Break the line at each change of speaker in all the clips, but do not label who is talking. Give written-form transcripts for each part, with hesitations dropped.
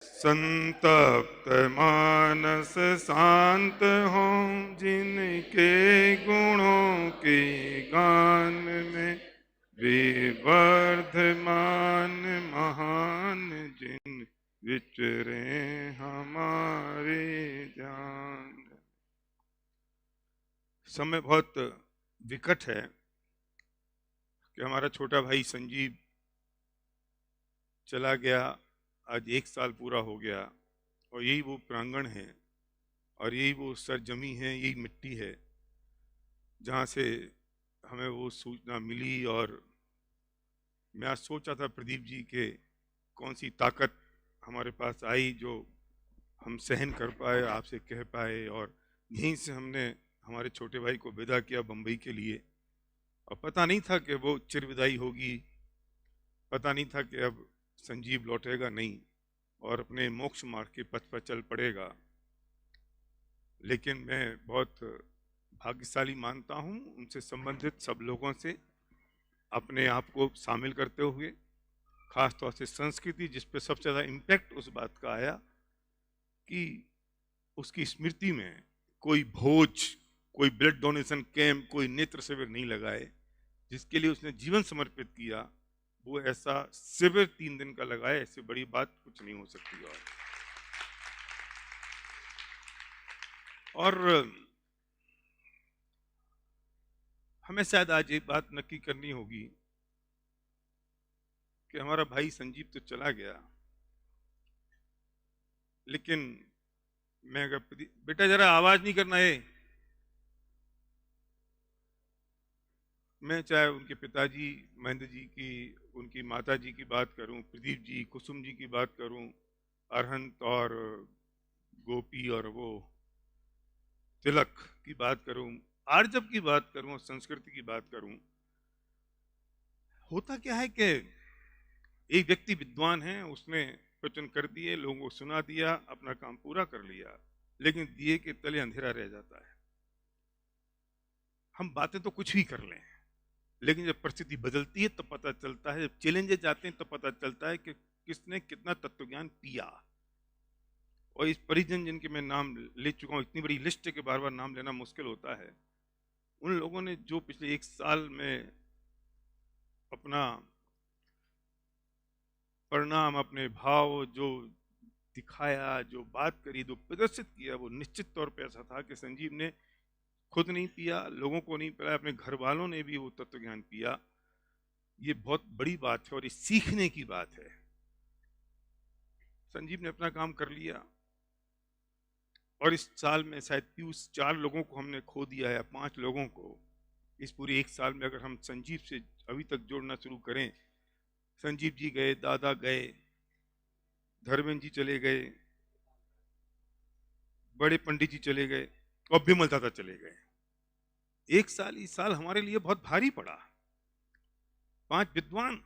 संतप्त मानस शांत हों, जिनके गुणों के गान में वे वर्धमान महान, जिन विचरे हमारे जान। समय बहुत विकट है कि हमारा छोटा भाई संजीव चला गया। आज 1 साल पूरा हो गया और यही वो प्रांगण है और यही वो सरजमी है, यही मिट्टी है जहाँ से हमें वो सूचना मिली। और मैं आज सोचा था प्रदीप जी के कौन सी ताकत हमारे पास आई जो हम सहन कर पाए, आपसे कह पाए। और यहीं से हमने हमारे छोटे भाई को विदा किया बम्बई के लिए। और पता नहीं था कि वो चिर विदाई होगी, पता नहीं था कि अब संजीव लौटेगा नहीं और अपने मोक्ष मार्ग के पथ पर चल पड़ेगा। लेकिन मैं बहुत भाग्यशाली मानता हूँ उनसे संबंधित सब लोगों से अपने आप को शामिल करते हुए, खास तौर से संस्कृति जिस पे सबसे ज़्यादा इम्पैक्ट उस बात का आया कि उसकी स्मृति में कोई भोज, कोई ब्लड डोनेशन कैंप, कोई नेत्र शिविर नहीं लगाए। जिसके लिए उसने जीवन समर्पित किया वो ऐसा शिविर 3 दिन का लगाए, ऐसे बड़ी बात कुछ नहीं हो सकती। और हमें शायद आज एक बात नक्की करनी होगी कि हमारा भाई संजीव तो चला गया, लेकिन मैं अगर बेटा जरा आवाज नहीं करना है, मैं चाहे उनके पिताजी महेंद्र जी की, उनकी माता जी की बात करूं, प्रदीप जी, कुसुम जी की बात करूं, अरहंत और गोपी और वो तिलक की बात करूं, आर्जव की बात करूं, संस्कृति की बात करूं, होता क्या है कि एक व्यक्ति विद्वान है, उसने प्रवचन कर दिए, लोगों को सुना दिया, अपना काम पूरा कर लिया, लेकिन दिए के तले अंधेरा रह जाता है। हम बातें तो कुछ भी कर लें, लेकिन जब परिस्थिति बदलती है तो पता चलता है, जब चैलेंजेस जाते हैं तो पता चलता है कि किसने कितना तत्वज्ञान पिया। और इस परिजन जिनके मैं नाम ले चुका हूँ, इतनी बड़ी लिस्ट है कि बार बार नाम लेना मुश्किल होता है, उन लोगों ने जो पिछले 1 साल में अपना परिणाम, अपने भाव जो दिखाया, जो बात करी, जो प्रदर्शित किया, वो निश्चित तौर पे ऐसा था कि संजीव ने खुद नहीं पिया, लोगों को नहीं पिलाया, अपने घर वालों ने भी वो तत्व ज्ञान पिया। ये बहुत बड़ी बात है और ये सीखने की बात है। संजीव ने अपना काम कर लिया और इस साल में शायद 4 लोगों को हमने खो दिया है, 5 लोगों को। इस पूरे 1 साल में अगर हम संजीव से अभी तक जोड़ना शुरू करें, संजीव जी गए, दादा गए, धर्मेंद्र जी चले गए, बड़े पंडित जी चले गए और बिमल दादा चले गए। इस साल हमारे लिए बहुत भारी पड़ा। 5 विद्वान,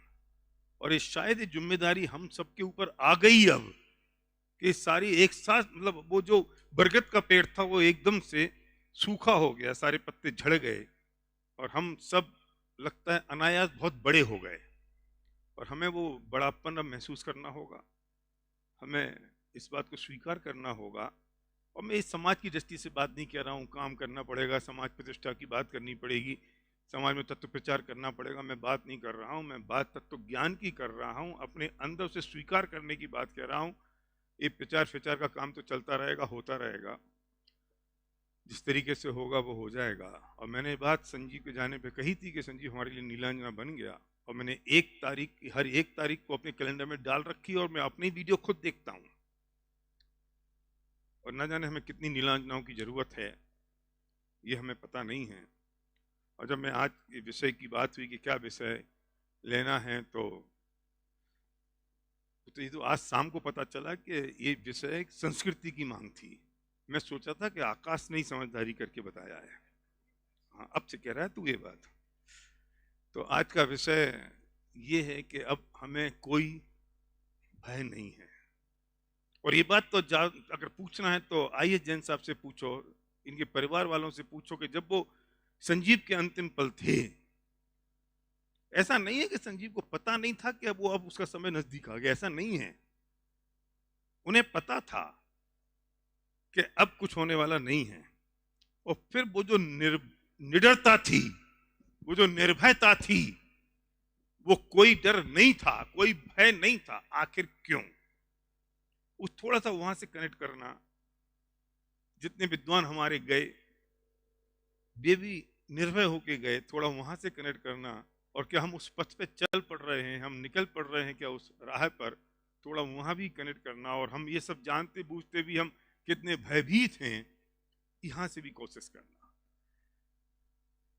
और ये शायद ये जिम्मेदारी हम सबके ऊपर आ गई अब कि सारी एक साथ, मतलब वो जो बरगद का पेड़ था वो एकदम से सूखा हो गया, सारे पत्ते झड़ गए और हम सब लगता है अनायास बहुत बड़े हो गए। और हमें वो बड़ापन अब महसूस करना होगा, हमें इस बात को स्वीकार करना होगा। और मैं इस समाज की दृष्टि से बात नहीं कर रहा हूँ, काम करना पड़ेगा, समाज प्रतिष्ठा की बात करनी पड़ेगी, समाज में तत्व प्रचार करना पड़ेगा, मैं बात नहीं कर रहा हूँ। मैं बात तत्व ज्ञान की कर रहा हूँ, अपने अंदर से स्वीकार करने की बात कर रहा हूँ। ये प्रचार प्रचार का काम तो चलता रहेगा, होता रहेगा, जिस तरीके से होगा वो हो जाएगा। और मैंने बात संजीव के जाने पे कही थी कि संजीव हमारे लिए नीलांजना बन गया, और मैंने हर एक तारीख को अपने कैलेंडर में डाल रखी और मैं अपनी वीडियो खुद देखता हूँ। और न जाने हमें कितनी नीलांजनाओं की जरूरत है, ये हमें पता नहीं है। और जब मैं आज ये विषय की बात हुई कि क्या विषय लेना है, तो ये तो आज शाम को पता चला कि ये विषय संस्कृति की मांग थी। मैं सोचा था कि आकाश ने ही समझदारी करके बताया है, हाँ अब से कह रहा है तू ये बात। तो आज का विषय ये है कि अब हमें कोई भय नहीं है। और ये बात तो अगर पूछना है तो आइए जैन साहब से पूछो, इनके परिवार वालों से पूछो कि जब वो संजीव के अंतिम पल थे, ऐसा नहीं है कि संजीव को पता नहीं था कि अब उसका समय नजदीक आ गया, ऐसा नहीं है। उन्हें पता था कि अब कुछ होने वाला नहीं है, और फिर वो जो निडरता थी, वो जो निर्भयता थी, वो कोई डर नहीं था, कोई भय नहीं था। आखिर क्यों? उस थोड़ा सा वहां से कनेक्ट करना, जितने विद्वान हमारे गए वे भी निर्भय होके गए, थोड़ा वहां से कनेक्ट करना। और क्या हम उस पथ पे चल पड़ रहे हैं, हम निकल पड़ रहे हैं क्या उस राह पर, थोड़ा वहां भी कनेक्ट करना। और हम ये सब जानते बूझते भी हम कितने भयभीत हैं, यहां से भी कोशिश करना।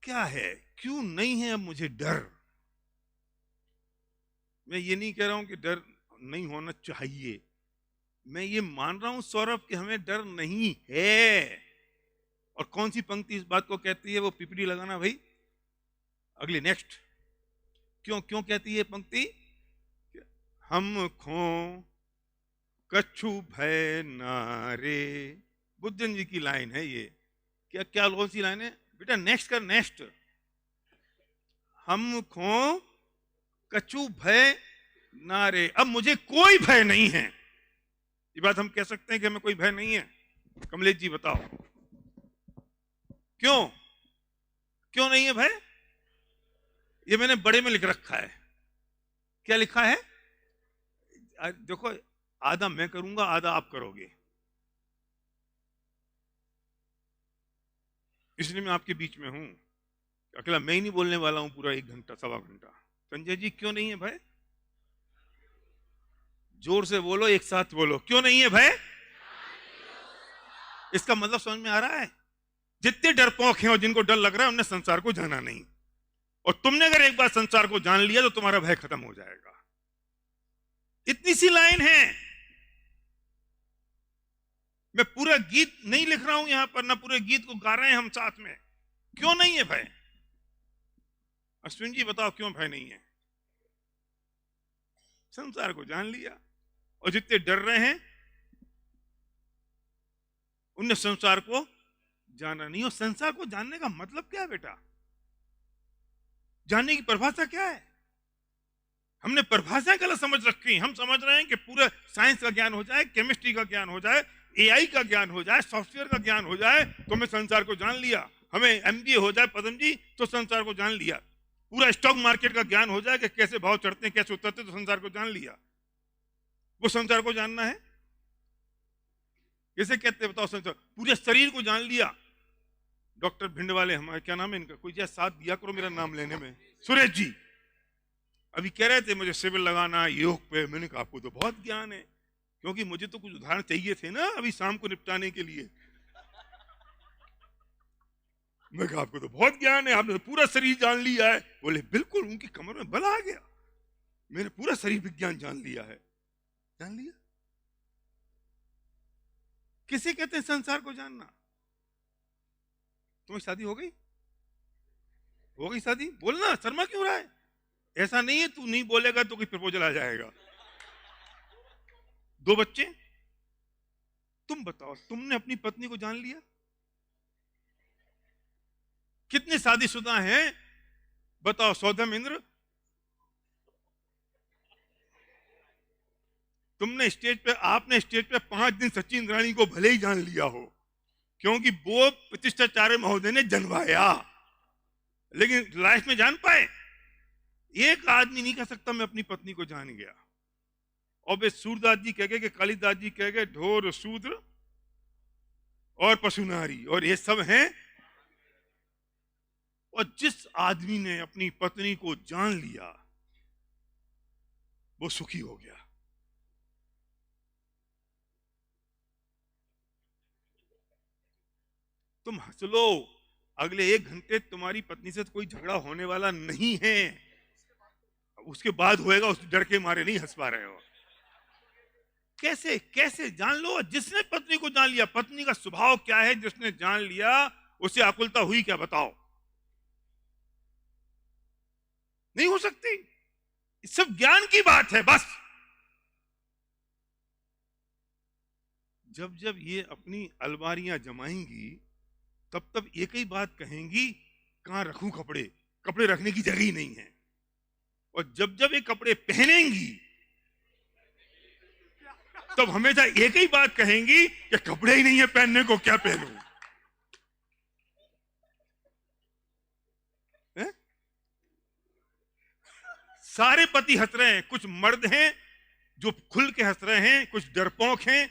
क्या है, क्यों नहीं है अब मुझे डर? मैं ये नहीं कह रहा हूं कि डर नहीं होना चाहिए, मैं ये मान रहा हूं सौरभ कि हमें डर नहीं है। और कौन सी पंक्ति इस बात को कहती है? वो पिपड़ी लगाना भाई, अगली नेक्स्ट। क्यों क्यों कहती है पंक्ति? हम खो कछु भय नारे, बुद्धन जी की लाइन है ये। क्या क्या कौन सी लाइन है बेटा? नेक्स्ट कर, नेक्स्ट। हम खो कछु भय नारे, अब मुझे कोई भय नहीं है। ये बात हम कह सकते हैं कि हमें कोई भय नहीं है? कमलेश जी बताओ, क्यों क्यों नहीं है भय? ये मैंने बड़े में लिख रखा है। क्या लिखा है? देखो, आधा मैं करूंगा, आधा आप करोगे, इसलिए मैं आपके बीच में हूं। अकेला मैं ही नहीं बोलने वाला हूं पूरा 1 घंटा, सवा घंटा। संजय जी, क्यों नहीं है भय? जोर से बोलो, एक साथ बोलो, क्यों नहीं है भय? इसका मतलब समझ में आ रहा है? जितने डरपोक हैं और जिनको डर लग रहा है, उन्हें संसार को जाना नहीं। और तुमने अगर एक बार संसार को जान लिया तो तुम्हारा भय खत्म हो जाएगा। इतनी सी लाइन है। मैं पूरा गीत नहीं लिख रहा हूं यहां पर, ना पूरे गीत को गा रहे हैं हम साथ में। क्यों नहीं है भय? अश्विन जी बताओ, क्यों भय नहीं है? संसार को जान लिया। और जितने डर रहे हैं उनने संसार को जाना नहीं। और संसार को जानने का मतलब क्या है बेटा? जानने की परिभाषा क्या है? हमने परिभाषाएं गलत समझ रखी। हम समझ रहे हैं कि पूरा साइंस का ज्ञान हो जाए, केमिस्ट्री का ज्ञान हो जाए, एआई का ज्ञान हो जाए, सॉफ्टवेयर का ज्ञान हो जाए तो हमें संसार को जान लिया। हमें एमबीए हो जाए पदम जी तो संसार को जान लिया। पूरा स्टॉक मार्केट का ज्ञान हो जाए कि कैसे भाव चढ़ते हैं, कैसे उतरते हैं, तो संसार को जान लिया। वो संसार को जानना है? कैसे कहते हैं बताओ? संसार पूरे शरीर को जान लिया। डॉक्टर भिंड वाले हमारे, क्या नाम है इनका, कोई जैसा साथ दिया करो मेरा नाम लेने में, सुरेश जी अभी कह रहे थे मुझे सिविल लगाना योग पे। मैंने कहा आपको तो बहुत ज्ञान है, क्योंकि मुझे तो कुछ उदाहरण चाहिए थे ना अभी शाम को निपटाने के लिए। मैं कहा आपको तो बहुत ज्ञान है, आपने तो पूरा शरीर जान लिया है। बोले बिल्कुल, उनकी कमर में बल आ गया, मैंने पूरा शरीर विज्ञान जान लिया है। जान लिया? किसे कहते हैं संसार को जानना? तुम्हें शादी हो गई? हो गई शादी? बोलना, शर्मा क्यों रहा है? ऐसा नहीं है तू नहीं बोलेगा तो कोई प्रपोजल आ जाएगा। 2 बच्चे? तुम बताओ, तुमने अपनी पत्नी को जान लिया? कितने शादीशुदा हैं बताओ? सौदम इंद्र, तुमने स्टेज पे, आपने स्टेज पे 5 दिन सचिन रानी को भले ही जान लिया हो, क्योंकि वो प्रतिष्ठाचार्य महोदय ने जनवाया, लेकिन लाइफ में जान पाए? एक आदमी नहीं कह सकता मैं अपनी पत्नी को जान गया। और वे सूरदास जी कह गए कि कालिदास जी कह गए, ढोर शूद्र और पशु नारी, और ये सब हैं। और जिस आदमी ने अपनी पत्नी को जान लिया वो सुखी हो गया। तुम हंस लो, अगले 1 घंटे तुम्हारी पत्नी से कोई झगड़ा होने वाला नहीं है। उसके बाद होएगा, उस डर के मारे नहीं हंस पा रहे हो। कैसे कैसे जान लो? जिसने पत्नी को जान लिया, पत्नी का स्वभाव क्या है जिसने जान लिया, उसे आकुलता हुई क्या बताओ? नहीं हो सकती। सब ज्ञान की बात है बस। जब जब ये अपनी अलमारियां जमाएंगी तब तब एक ही बात कहेंगी, कहां रखूं कपड़े? कपड़े रखने की जगह ही नहीं है। और जब जब ये कपड़े पहनेंगी तब हमेशा एक ही बात कहेंगी कि कपड़े ही नहीं है पहनने को, क्या पहनूं? है? सारे पति हंस रहे हैं, कुछ मर्द हैं जो खुल के हंस रहे हैं, कुछ डरपोक हैं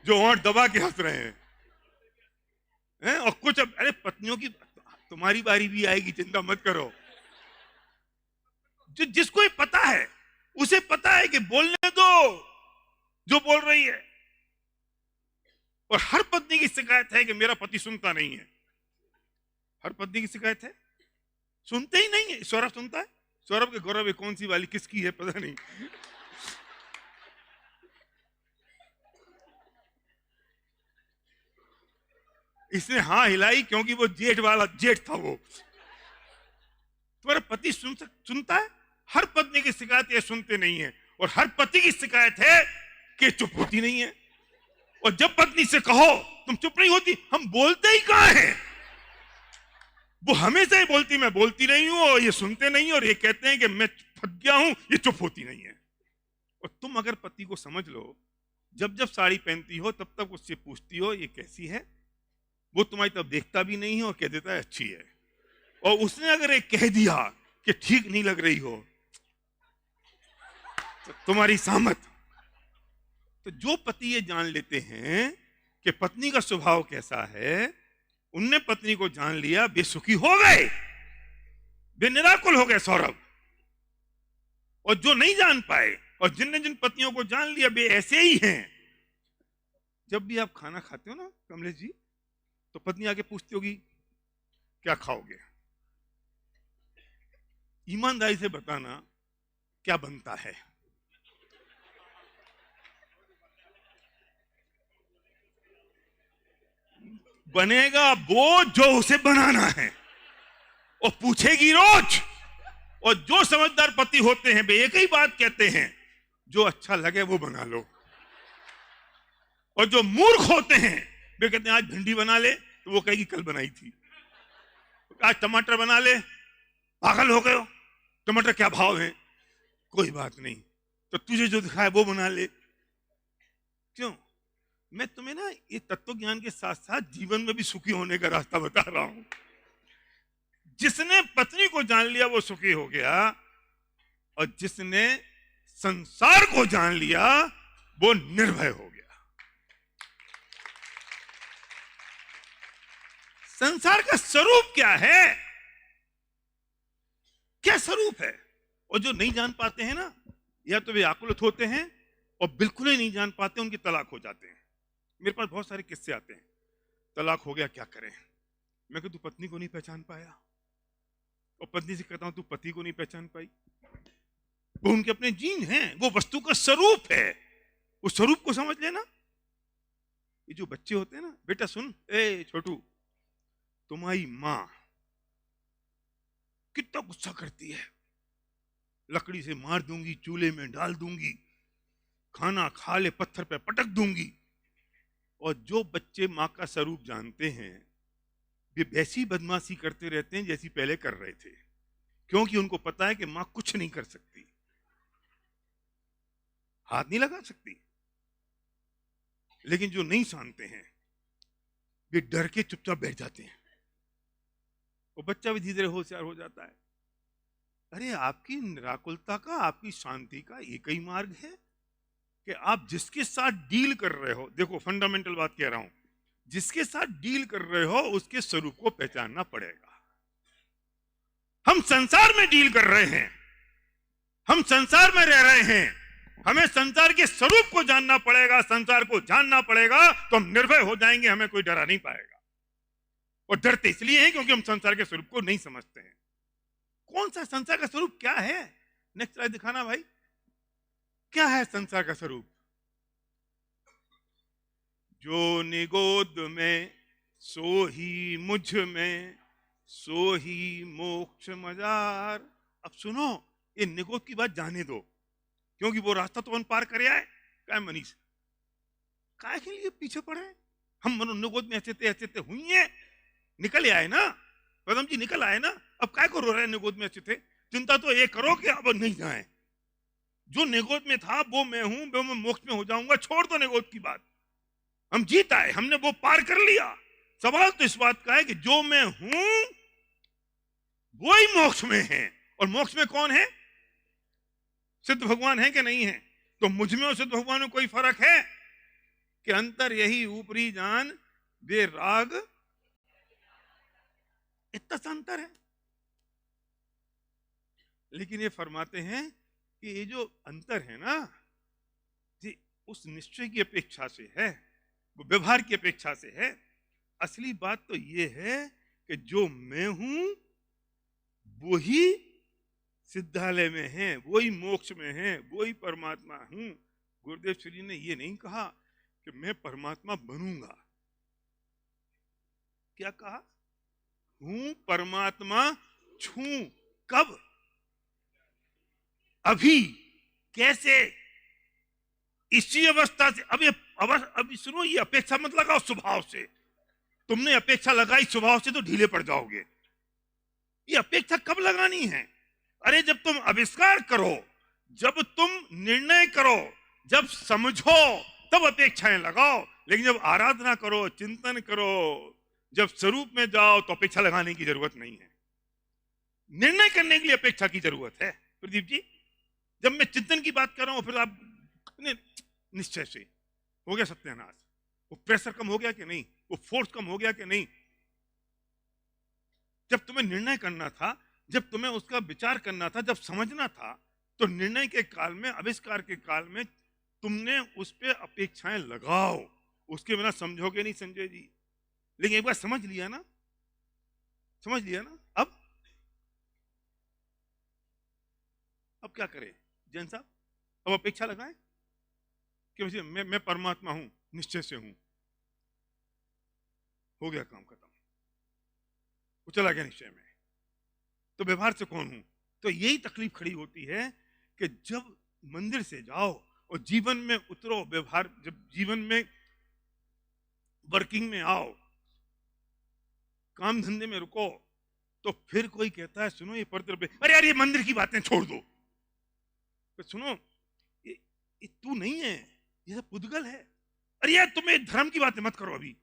जो और दबा के हंस रहे हैं, और कुछ अरे पत्नियों की तुम्हारी बारी भी आएगी, चिंता मत करो। जिसको ये पता है, उसे पता है कि बोलने दो जो बोल रही है। और हर पत्नी की शिकायत है कि मेरा पति सुनता नहीं है। हर पत्नी की शिकायत है, सुनते ही नहीं है। सौरभ सुनता है? सौरभ के गौरव में कौन सी वाली किसकी है पता नहीं। इसने हाँ हिलाई क्योंकि वो जेठ वाला जेठ था। वो तुम्हारा पति सुनता है? हर पत्नी की शिकायत ये सुनते नहीं है। और हर पति की शिकायत है कि चुप होती नहीं है। और जब पत्नी से कहो तुम चुप नहीं होती, हम बोलते ही कहां हैं? वो हमेशा ही बोलती मैं बोलती नहीं हूं, और ये सुनते नहीं, और ये कहते हैं कि मैं फंस गया हूं, ये चुप होती नहीं है। और तुम अगर पति को समझ लो, जब जब साड़ी पहनती हो तब तक उससे पूछती हो ये कैसी है, वो तुम्हारी तरफ देखता भी नहीं है और कह देता है अच्छी है। और उसने अगर एक कह दिया कि ठीक नहीं लग रही हो तो तुम्हारी सहमत। तो जो पति ये जान लेते हैं कि पत्नी का स्वभाव कैसा है, उनने पत्नी को जान लिया, वे सुखी हो गए, वे निराकुल हो गए सौरभ। और जो नहीं जान पाए और जिनने जिन पत्नियों को जान लिया वे ऐसे ही हैं। जब भी आप खाना खाते हो ना कमलेश जी, तो पत्नी आके पूछती होगी क्या खाओगे? ईमानदारी से बताना क्या बनता है? बनेगा वो जो उसे बनाना है, और पूछेगी रोज। और जो समझदार पति होते हैं वे एक ही बात कहते हैं, जो अच्छा लगे वो बना लो। और जो मूर्ख होते हैं वे कहते हैं आज भिंडी बना ले, तो वो कहेगी कल बनाई थी। आज टमाटर बना ले, पागल हो गए हो, टमाटर क्या भाव है? कोई बात नहीं, तो तुझे जो दिखाए वो बना ले। क्यों? मैं तुम्हें ना ये तत्व ज्ञान के साथ साथ जीवन में भी सुखी होने का रास्ता बता रहा हूं। जिसने पत्नी को जान लिया वो सुखी हो गया, और जिसने संसार को जान लिया वो निर्भय हो गया। संसार का स्वरूप क्या है? क्या स्वरूप है? और जो नहीं जान पाते हैं ना, या तो वे आकुलित होते हैं, और बिल्कुल ही नहीं जान पाते उनकी तलाक हो जाते हैं। मेरे पास बहुत सारे किस्से आते हैं, तलाक हो गया क्या करें? मैं कहता तू पत्नी को नहीं पहचान पाया, और पत्नी से कहता हूं तू पति को नहीं पहचान पाई। वो उनके अपने जीन हैं, वो वस्तु का स्वरूप है, उस स्वरूप को समझ लेना। ये जो बच्चे होते हैं ना, बेटा सुन, ए छोटू, तुम्हारी मां कितना गुस्सा करती है, लकड़ी से मार दूंगी, चूल्हे में डाल दूंगी, खाना खा ले पत्थर पे पटक दूंगी। और जो बच्चे मां का स्वरूप जानते हैं वे वैसी बदमाशी करते रहते हैं जैसी पहले कर रहे थे, क्योंकि उनको पता है कि मां कुछ नहीं कर सकती, हाथ नहीं लगा सकती। लेकिन जो नहीं जानते हैं वे डर के चुपचाप बैठ जाते हैं, और बच्चा भी धीरे धीरे होशियार हो जाता है। अरे आपकी निराकुलता का, आपकी शांति का एक ही मार्ग है कि आप जिसके साथ डील कर रहे हो, देखो फंडामेंटल बात कह रहा हूं, जिसके साथ डील कर रहे हो उसके स्वरूप को पहचानना पड़ेगा। हम संसार में डील कर रहे हैं, हम संसार में रह रहे हैं, हमें संसार के स्वरूप को जानना पड़ेगा, संसार को जानना पड़ेगा, तो हम निर्भय हो जाएंगे, हमें कोई डरा नहीं पाएगा। और डरते इसलिए हैं क्योंकि हम संसार के स्वरूप को नहीं समझते हैं। कौन सा संसार का स्वरूप क्या है? नेक्स्ट स्लाइड दिखाना भाई। क्या है संसार का स्वरूप? जो निगोद में सो ही मुझ में, सो ही मोक्ष मजार। अब सुनो, ये निगोद की बात जाने दो, क्योंकि वो रास्ता तो अपन पार कर आए। क्या मनीष, काय के लिए पीछे पड़े? हम मनो निगोद में ऐसे थे हुई है, निकल आए ना पदम जी, निकल आए ना। अब काय को रो रहे हैं? निगोद में अच्छे थे, चिंता तो ये करो कि अब नहीं जाए। जो निगोद में था वो मैं हूं, वो मैं मोक्ष में हो जाऊंगा। छोड़ दो निगोद की बात, हम जीत आए, हमने वो पार कर लिया। सवाल तो इस बात का है कि जो मैं हूं वो ही मोक्ष में है, और मोक्ष में कौन है? सिद्ध भगवान है कि नहीं है? तो मुझ में और सिद्ध भगवान में कोई फर्क है कि अंतर यही ऊपरी जान वे राग, इतना सा अंतर है। लेकिन ये फरमाते हैं कि ये जो अंतर है ना जी, उस निश्चय की अपेक्षा से है, वो व्यवहार की अपेक्षा से है। असली बात तो ये है कि जो मैं हूं वो ही सिद्धालय में है, वो ही मोक्ष में है, वो ही परमात्मा हूं। गुरुदेव श्री ने ये नहीं कहा कि मैं परमात्मा बनूंगा। क्या कहा? हूं परमात्मा छू। कब? अभी। कैसे? इसी अवस्था से। अभी सुनो, ये अपेक्षा मत लगाओ स्वभाव से। तुमने अपेक्षा लगाई स्वभाव से तो ढीले पड़ जाओगे। ये अपेक्षा कब लगानी है? अरे जब तुम आविष्कार करो, जब तुम निर्णय करो, जब समझो, तब अपेक्षाएं लगाओ। लेकिन जब आराधना करो, चिंतन करो, जब स्वरूप में जाओ, तो अपेक्षा लगाने की जरूरत नहीं है। निर्णय करने के लिए अपेक्षा की जरूरत है। प्रदीप जी, जब मैं चिंतन की बात कर रहा हूं, फिर आप निश्चय से हो गया सत्यानाश। वो प्रेशर कम हो गया कि नहीं? वो फोर्स कम हो गया कि नहीं? जब तुम्हें निर्णय करना था, जब तुम्हें उसका विचार करना था, जब समझना था, तो निर्णय के काल में, आविष्कार के काल में तुमने उस पर अपेक्षाएं लगाओ। उसके बिना समझोगे नहीं संजय जी। लेकिन एक बार समझ लिया ना, समझ लिया ना, अब क्या करें जैन साहब? अब अपेक्षा लगाएं कि मैं परमात्मा हूं, निश्चय से हूं। हो गया काम खत्म, वो चला गया निश्चय में। तो व्यवहार से कौन हूं? तो यही तकलीफ खड़ी होती है कि जब मंदिर से जाओ और जीवन में उतरो, व्यवहार, जब जीवन में वर्किंग में आओ, काम धंधे में रुको, तो फिर कोई कहता है सुनो ये पवित्र, अरे यार ये मंदिर की बातें छोड़ दो। तो सुनो, ये तू नहीं है, ये सब पुद्गल है। अरे यार तुम्हें धर्म की बातें मत करो, अभी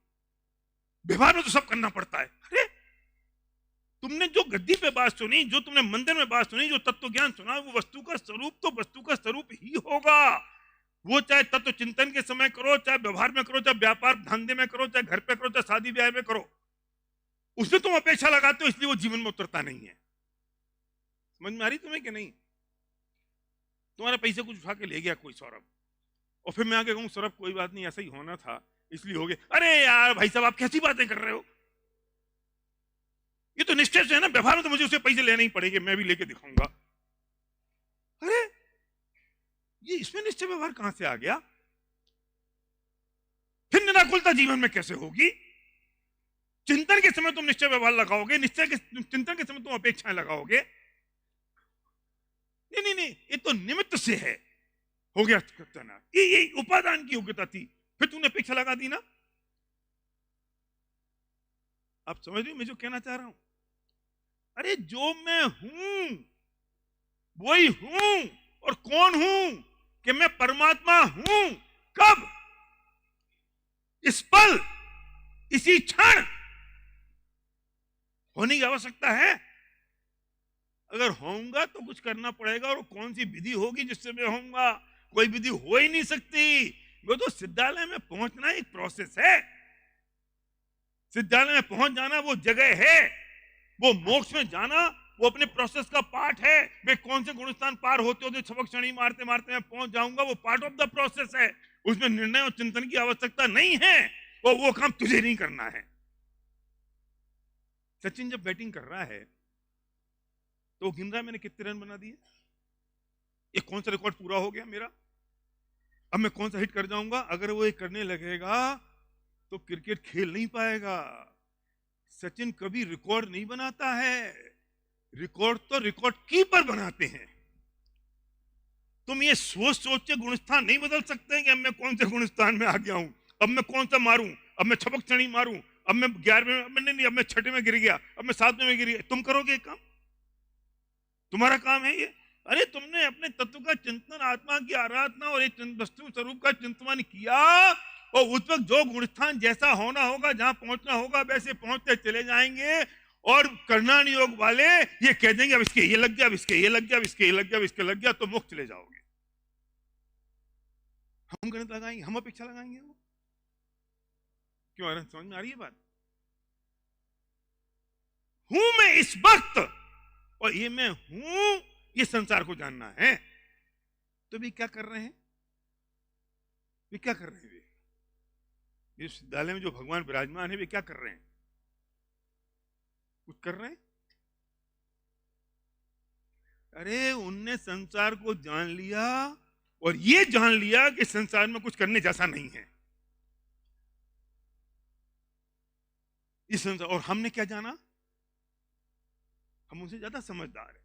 व्यवहार में तो सब करना पड़ता है। अरे तुमने जो गद्दी पे बात सुनी, जो तुमने मंदिर में बात सुनी, जो तत्व ज्ञान सुना, वो वस्तु का स्वरूप तो वस्तु का स्वरूप ही होगा। वो चाहे तत्व चिंतन के समय करो, चाहे व्यवहार में करो, चाहे व्यापार धंधे में करो, चाहे घर पे करो, चाहे शादी ब्याह में करो, उसमें तुम अपेक्षा लगाते हो, इसलिए वो जीवन में उतरता नहीं है। समझ में आ रही तुम्हें कि नहीं? तुम्हारे पैसे कुछ उठा के ले गया कोई सौरभ, और फिर मैं आके कहूं सौरभ कोई बात नहीं, ऐसा ही होना था, इसलिए हो गया। अरे यार भाई साहब, आप कैसी बातें कर रहे हो? ये तो निश्चय से है ना, व्यवहार में तो मुझे उससे पैसे लेने ही पड़ेंगे, मैं भी लेके दिखाऊंगा। अरे ये इसमें निश्चय व्यवहार कहां से आ गया? फिर निराकुलता जीवन में कैसे होगी? चिंतन के समय तुम निश्चय व्यवहार लगाओगे, निश्चय के चिंतन के समय तुम अपेक्षाएं लगाओगे। नहीं नहीं नहीं, ये तो निमित्त से है। हो गया ना, ये उपादान की योग्यता थी, फिर तुमने अपेक्षा लगा दी ना। आप समझ रहे हो मैं जो कहना चाह रहा हूं? अरे जो मैं हूं वही हूं। और कौन हूं? कि मैं परमात्मा हूं। कब? इस पल, इसी क्षण होने की आवश्यकता है। अगर होऊंगा तो कुछ करना पड़ेगा, और कौन सी विधि होगी जिससे मैं होऊंगा? कोई विधि हो ही नहीं सकती। वो तो सिद्धालय में पहुंचना एक प्रोसेस है। सिद्धालय में पहुंच जाना वो जगह है, वो मोक्ष में जाना वो अपने प्रोसेस का पार्ट है। वे कौन से गुणस्थान पार होते होते छपक क्षणी मारते मारते मैं पहुंच जाऊंगा, वो पार्ट ऑफ द प्रोसेस है। उसमें निर्णय और चिंतन की आवश्यकता नहीं है, वो काम तुझे नहीं करना है। सचिन जब बैटिंग कर रहा है तो गिन रहा है मैंने कितने रन बना दिए, ये कौन सा रिकॉर्ड पूरा हो गया मेरा, अब मैं कौन सा हिट कर जाऊंगा। अगर वो ये करने लगेगा तो क्रिकेट खेल नहीं पाएगा। सचिन कभी रिकॉर्ड नहीं बनाता है, रिकॉर्ड तो रिकॉर्ड कीपर बनाते हैं। तुम ये सोच सोच के गुणस्थान नहीं बदल सकते कि अब मैं कौन से गुणस्थान में आ गया हूं, अब मैं कौन सा मारूं, अब मैं छपक क्षणी मारूं, अब मैं 11वें में नहीं, अब मैं 6ठे में गिर गया, अब मैं 7वें में गिर गया। तुम करोगे काम? तुम्हारा काम है ये? अरे तुमने अपने तत्व का चिंतन, आत्मा की आराधना और एक वस्तु स्वरूप का चिंतन किया, और उस वक्त जो गुणस्थान जैसा होना होगा, जहां पहुंचना होगा, वैसे पहुंचते चले जाएंगे। और करणान योग वाले ये कह देंगे अब इसके ये लग गया, अब इसके ये लग गया, अब इसके ये लग गया, अब इसके लग गया, तो मुक्त चले जाओगे। हम गणित लगाएंगे, हम अपेक्षा लगाएंगे। वो क्यों? समझ में आ रही है बात? हूं मैं इस वक्त, और ये मैं हूं, ये संसार को जानना है। तो भी क्या कर रहे हैं? वे क्या कर रहे हैं? वे इस विद्यालय में जो भगवान विराजमान है, वे क्या कर रहे हैं? कुछ कर रहे हैं? अरे उनने संसार को जान लिया, और ये जान लिया कि संसार में कुछ करने जैसा नहीं है इस संसार। और हमने क्या जाना? हम उनसे ज्यादा समझदार हैं,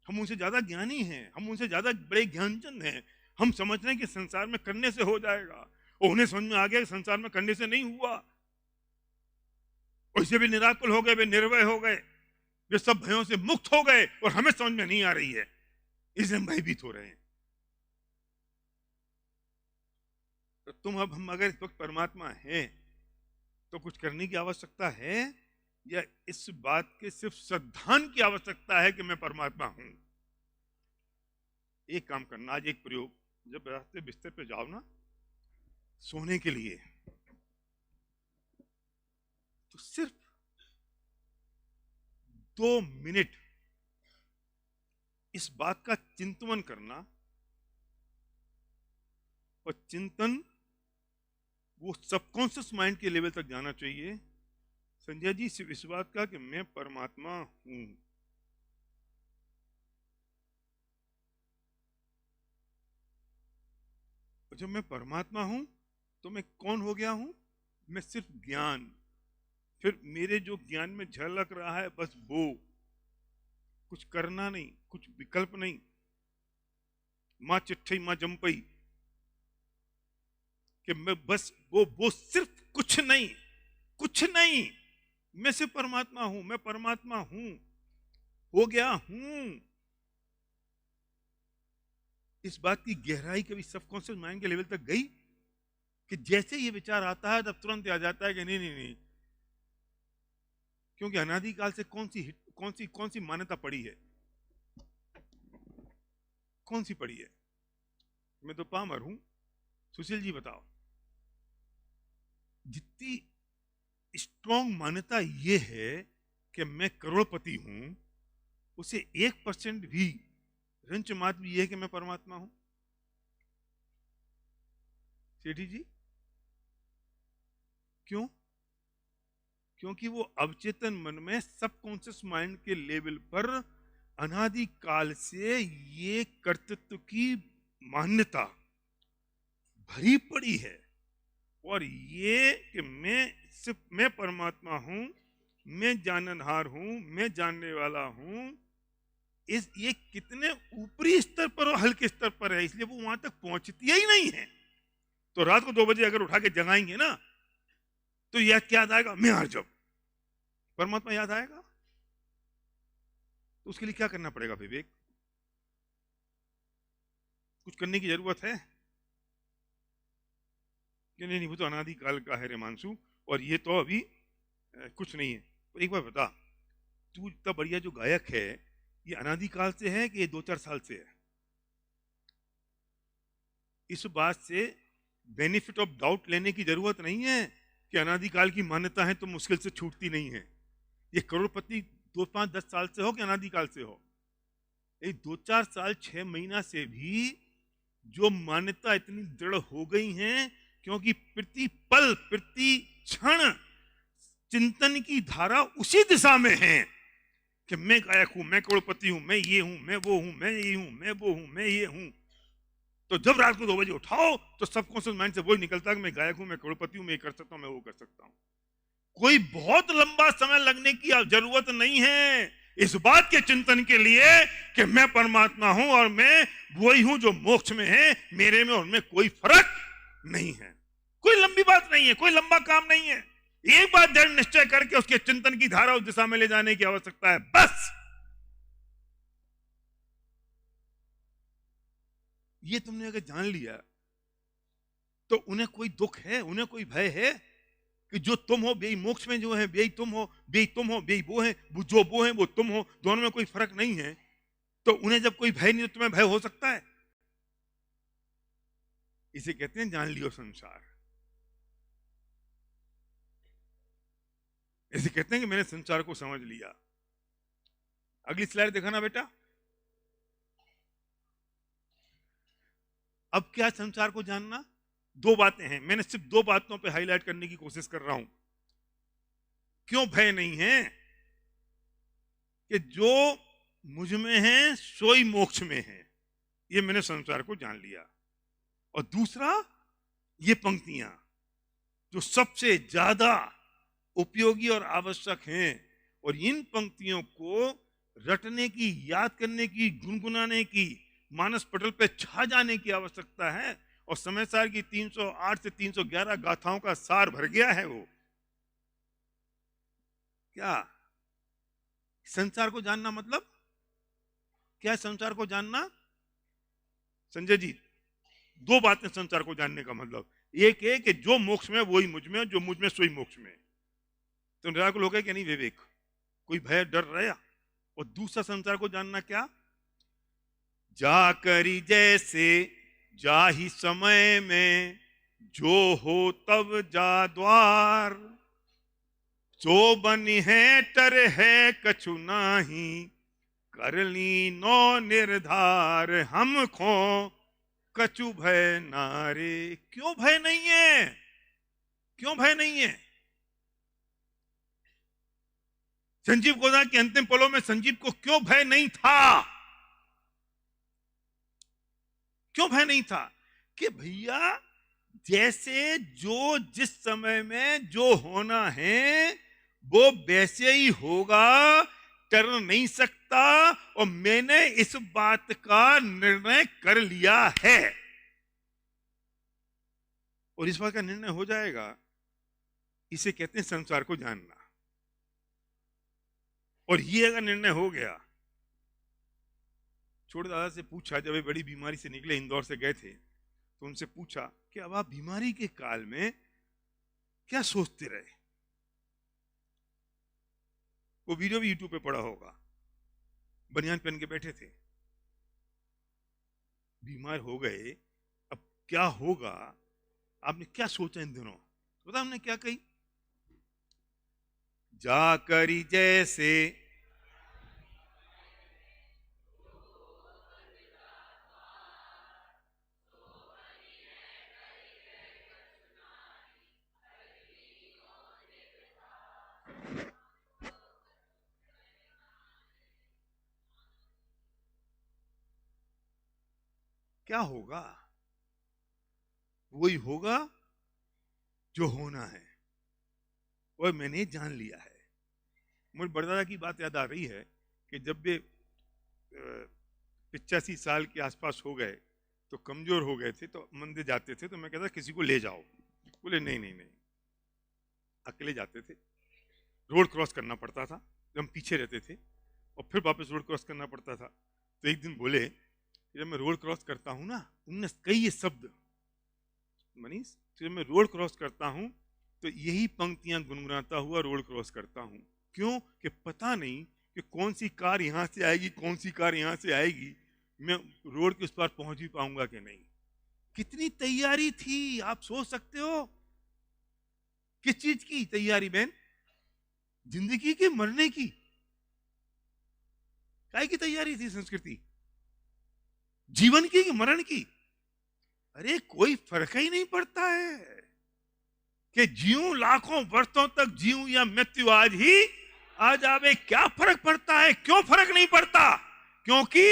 हम उनसे ज्यादा ज्ञानी हैं, हम उनसे ज्यादा बड़े ज्ञानचंद हैं। हम समझ रहे हैं कि संसार में करने से हो जाएगा, और उन्हें समझ में आ गया कि संसार में करने से नहीं हुआ। उससे भी निराकुल हो गए, वे निर्भय हो गए, वे सब भयों से मुक्त हो गए, और हमें समझ में नहीं आ रही है, इसलिए हम भयभीत हो रहे हैं। तो हम अगर इस वक्त परमात्मा हैं, तो कुछ करने की आवश्यकता है, या इस बात के सिर्फ श्रद्धान की आवश्यकता है कि मैं परमात्मा हूं? एक काम करना, आज एक प्रयोग, जब रास्ते बिस्तर पे जाओ ना सोने के लिए, तो सिर्फ 2 मिनट इस बात का चिंतन करना। और चिंतन वो सबकॉन्शियस माइंड के लेवल तक जाना चाहिए। संजय जी, सिर्फ इस बात का कि मैं परमात्मा हूं। जब मैं परमात्मा हूं तो मैं कौन हो गया हूं? मैं सिर्फ ज्ञान, फिर मेरे जो ज्ञान में झलक रहा है बस वो, कुछ करना नहीं, कुछ विकल्प नहीं। मां चिट्ठी मां जंपई, कि मैं बस वो सिर्फ कुछ नहीं, कुछ नहीं, मैं सिर्फ परमात्मा हूं, मैं परमात्मा हूं, हो गया हूं। इस बात की गहराई कभी सबकॉन्शियस माइंड के लेवल तक गई कि जैसे ये विचार आता है तब तुरंत आ जाता है कि नहीं नहीं नहीं, क्योंकि अनादिकाल से कौन सी मान्यता पड़ी है? कौन सी पड़ी है? मैं तो पामर हूं। सुशील जी बताओ, जितनी स्ट्रॉन्ग मान्यता ये है कि मैं करोड़पति हूं, उसे 1% भी रंच मात्र भी ये है कि मैं परमात्मा हूं। सेठी जी, क्यों? क्योंकि वो अवचेतन मन में, सबकॉन्शियस माइंड के लेवल पर अनादि काल से ये कर्तृत्व की मान्यता भरी पड़ी है। और ये कि मैं परमात्मा हूं, मैं जाननहार हूं, मैं जानने वाला हूं, ये कितने ऊपरी स्तर पर और हल्के स्तर पर है, इसलिए वो वहां तक पहुंचती ही नहीं है। तो रात को 2 बजे अगर उठा के जगाएंगे ना, तो यह क्या याद आएगा? मैं हार जाऊं, परमात्मा याद आएगा। तो उसके लिए क्या करना पड़ेगा विवेक? कुछ करने की जरूरत है कि नहीं? वो तो अनादि काल का है रेमांशु, और ये तो अभी कुछ नहीं है। तो एक बार बता, तू इतना बढ़िया जो गायक है, ये अनादि काल से है कि ये 2-4 साल से है? इस बात से बेनिफिट ऑफ डाउट लेने की जरूरत नहीं है कि अनादि काल की मान्यता है तो मुश्किल से छूटती नहीं है। ये करोड़पति 2-5-10 साल से हो कि अनादि काल से हो, ये 2-4 साल 6 महीना से भी जो मान्यता इतनी दृढ़ हो गई हैं, क्योंकि प्रति पल प्रति क्षण चिंतन की धारा उसी दिशा में है कि मैं गायक हूं, मैं करोड़पति हूं, मैं ये हूं, मैं वो हूं, मैं ये हूं, मैं वो हूं, मैं ये हूं। तो जब रात को 2 बजे उठाओ तो सबकॉन्शियस माइंड से वही निकलता है कि मैं गायक हूं, मैं करोड़पति हूं, मैं ये कर सकता हूं, मैं वो कर सकता हूं। कोई बहुत लंबा समय लगने की जरूरत नहीं है इस बात के चिंतन के लिए कि मैं परमात्मा हूं और मैं वही हूं जो मोक्ष में है, मेरे में और उनमें कोई फर्क नहीं है। कोई लंबी बात नहीं है, कोई लंबा काम नहीं है। एक बात दृढ़ निश्चय करके उसके चिंतन की धारा उस दिशा में ले जाने की आवश्यकता है, बस। ये तुमने अगर जान लिया तो उन्हें कोई दुख है, उन्हें कोई भय है कि जो तुम हो बेई मोक्ष में जो है, बेई तुम हो, बेई तुम हो, बेई वो है, जो वो है वो तुम हो, दोनों में कोई फर्क नहीं है। तो उन्हें जब कोई भय नहीं तो तुम्हें भय हो सकता है? इसे कहते हैं जान लियो संसार। इसे कहते हैं कि मैंने संसार को समझ लिया। अगली स्लाइड देखा ना बेटा। अब क्या संसार को जानना? दो बातें हैं, मैंने सिर्फ दो बातों पे हाईलाइट करने की कोशिश कर रहा हूं। क्यों भय नहीं है? कि जो मुझ में है सोई मोक्ष में है, ये मैंने संसार को जान लिया। और दूसरा, ये पंक्तियां जो सबसे ज्यादा उपयोगी और आवश्यक हैं, और इन पंक्तियों को रटने की, याद करने की, गुनगुनाने की, मानस पटल पे छा जाने की आवश्यकता है। और समय सार की 308 से 311 गाथाओं का सार भर गया है वो। क्या संसार को जानना मतलब क्या है? संसार को जानना, संजय जी, दो बातें संसार को जानने का मतलब। एक है कि जो मोक्ष में वही मुझ में, जो मुझ में सोई मोक्ष में। तो निराकुल हो गया कि नहीं विवेक? कोई भय डर रहा? और दूसरा संसार को जानना क्या? जा करी जैसे जाहि समय में, जो हो तब जा द्वार, जो बनी है टर है कछु नाही, कर ली नो निर्धार, हम खो कछु भय नारे। क्यों भय नहीं है? क्यों भय नहीं है? संजीव गोदा के अंतिम पलों में संजीव को क्यों भय नहीं था? क्यों भय नहीं था? कि भैया जैसे जो जिस समय में जो होना है वो वैसे ही होगा, कर नहीं सकता। और मैंने इस बात का निर्णय कर लिया है, और इस बात का निर्णय हो जाएगा। इसे कहते हैं संसार को जानना। और ये अगर निर्णय हो गया, छोटे दादा से पूछा, जब वे बड़ी बीमारी से निकले, इंदौर से गए थे, तो उनसे पूछा कि अब आप बीमारी के काल में क्या सोचते रहे? वो वीडियो भी यूट्यूब पे पड़ा होगा। बनियान पहन के बैठे थे, बीमार हो गए, अब क्या होगा? आपने क्या सोचा इन दिनों? पता हमने क्या कही? जा करी जैसे क्या होगा? वही होगा जो होना है, और मैंने जान लिया है। मुझे बड़दादा की बात याद आ रही है कि जब वे 85 साल के आसपास हो गए तो कमजोर हो गए थे, तो मंदिर जाते थे, तो मैं कहता किसी को ले जाओ। बोले नहीं नहीं नहीं, अकेले जाते थे। रोड क्रॉस करना पड़ता था जब हम पीछे रहते थे, और फिर वापस रोड क्रॉस करना पड़ता था। तो एक दिन बोले, जब मैं रोड क्रॉस करता हूँ ना, उनने कई ये शब्द, मनीष, जब मैं रोड क्रॉस करता हूँ तो यही पंक्तियां गुनगुनाता हुआ रोड क्रॉस करता हूँ। क्यों? कि पता नहीं कि कौन सी कार यहां से आएगी, कौन सी कार यहां से आएगी, मैं रोड के उस पार पहुंच भी पाऊंगा कि नहीं। कितनी तैयारी थी, आप सोच सकते हो? किस चीज की तैयारी बहन? जिंदगी की, मरने की? काय की तैयारी थी संस्कृति? जीवन की कि मरण की? अरे कोई फर्क ही नहीं पड़ता है कि जीऊं लाखों वर्षों तक, जीऊं या मृत्यु आज ही आ जावे। क्या फर्क पड़ता है? क्यों फर्क नहीं पड़ता? क्योंकि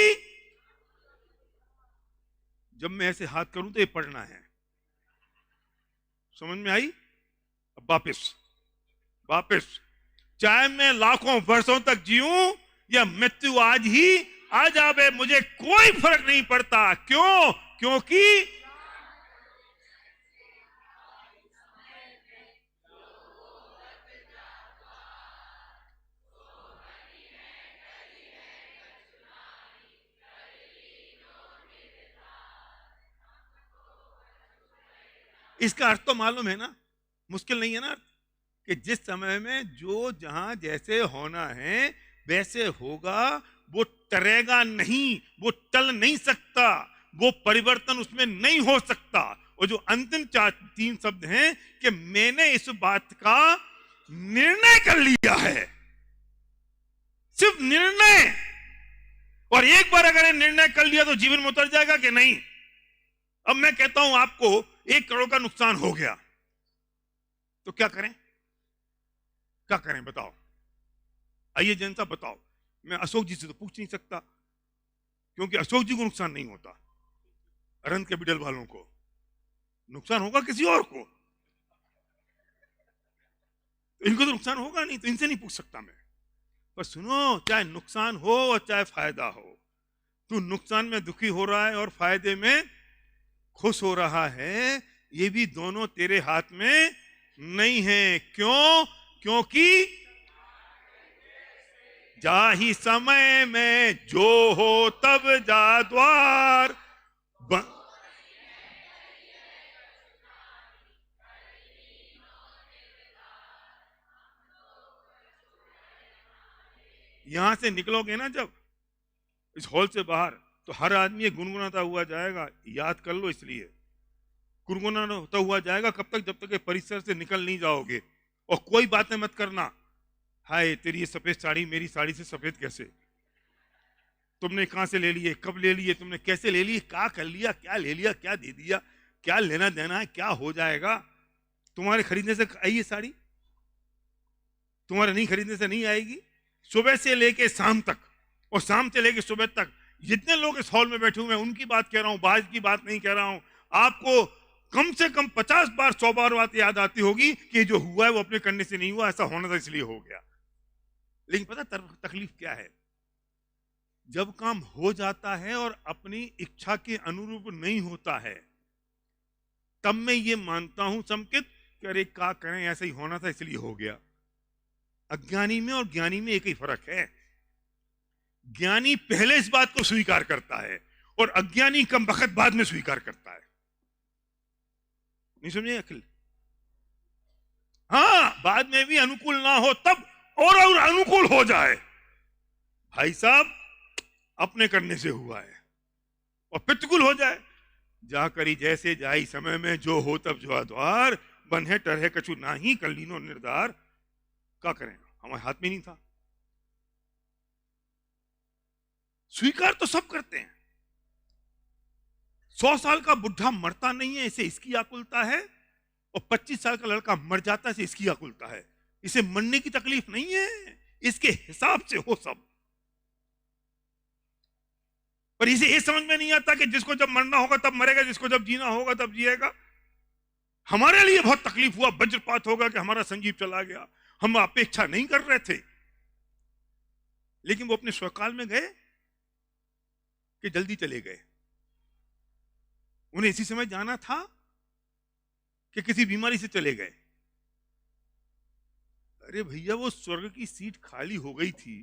जब मैं ऐसे हाथ करूं तो ये पढ़ना है। समझ में आई? अब वापिस वापिस, चाहे मैं लाखों वर्षों तक जीऊं या मृत्यु आज ही आ जावे, मुझे कोई फर्क नहीं पड़ता। क्यों? क्योंकि इसका अर्थ तो मालूम है ना, मुश्किल नहीं है ना, कि जिस समय में जो जहां जैसे होना है वैसे होगा, वो टरेगा नहीं, वो टल नहीं सकता, वो परिवर्तन उसमें नहीं हो सकता। और जो अंतिम तीन शब्द हैं कि मैंने इस बात का निर्णय कर लिया है, सिर्फ निर्णय। और एक बार अगर निर्णय कर लिया तो जीवन में उतर जाएगा कि नहीं। अब मैं कहता हूं आपको 1 करोड़ का नुकसान हो गया, तो क्या करें, क्या करें बताओ, आइए जनता बताओ। मैं अशोक जी से तो पूछ नहीं सकता, क्योंकि अशोक जी को नुकसान नहीं होता, अरंत कैपिटल वालों को नुकसान होगा किसी और को, इनको तो नुकसान होगा नहीं, तो इनसे नहीं पूछ सकता मैं। पर सुनो, चाहे नुकसान हो और चाहे फायदा हो, तू नुकसान में दुखी हो रहा है और फायदे में खुश हो रहा है, ये भी दोनों तेरे हाथ में नहीं है। क्यों? क्योंकि जा ही समय में जो हो तब जा द्वार यहां से निकलोगे ना जब इस हॉल से बाहर, तो हर आदमी गुनगुनाता हुआ जाएगा, याद कर लो, इसलिए गुनगुनाना होता हुआ जाएगा कब तक, जब तक ये परिसर से निकल नहीं जाओगे। और कोई बातें मत करना, हाय तेरी ये सफेद साड़ी मेरी साड़ी से सफेद कैसे, तुमने कहां से ले लिए, कब ले लिए, तुमने कैसे ले लिए, क्या कर लिया, क्या ले लिया, क्या दे दिया, क्या लेना देना है, क्या हो जाएगा। तुम्हारे खरीदने से आई ये साड़ी, तुम्हारे नहीं खरीदने से नहीं आएगी। सुबह से लेके शाम तक और शाम से लेके सुबह तक जितने लोग इस हॉल में बैठे हुए हैं उनकी बात कह रहा हूं, बाज की बात नहीं कह रहा हूं। आपको कम से कम 50 बार 100 बार बात याद आती होगी कि जो हुआ है वो अपने करने से नहीं हुआ, ऐसा होना था इसलिए हो गया। लेकिन पता तकलीफ क्या है, जब काम हो जाता है और अपनी इच्छा के अनुरूप नहीं होता है, तब मैं ये मानता हूं संकित कि अरे क्या करें, ऐसा ही होना था इसलिए हो गया। अज्ञानी में और ज्ञानी में एक ही फर्क है, ज्ञानी पहले इस बात को स्वीकार करता है और अज्ञानी कम वक्त बाद में स्वीकार करता है। नहीं समझे अखिल? हाँ, बाद में भी अनुकूल ना हो तब और अनुकूल हो जाए, भाई साहब अपने करने से हुआ है, और प्रतिकूल हो जाए, जा करी जैसे जाई समय में जो हो तब जो द्वार बन्हे टरहे कछु नाही कर लीनो निर्धार। क्या करें, हमारे हाथ में नहीं था। स्वीकार तो सब करते हैं, 100 साल का बुढ़ा मरता नहीं है इसे इसकी आकुलता है, और 25 साल का लड़का मर जाता है इसे इसकी आकुलता है। इसे मरने की तकलीफ नहीं है, इसके हिसाब से हो सब। पर इसे ये समझ में नहीं आता कि जिसको जब मरना होगा तब मरेगा, जिसको जब जीना होगा तब जिएगा। हमारे लिए बहुत तकलीफ हुआ, वज्रपात होगा कि हमारा संजीव चला गया, हम अपेक्षा नहीं कर रहे थे, लेकिन वो अपने स्वकाल में गए कि जल्दी चले गए। उन्हें इसी समय जाना था कि किसी बीमारी से चले गए। अरे भैया, वो स्वर्ग की सीट खाली हो गई थी,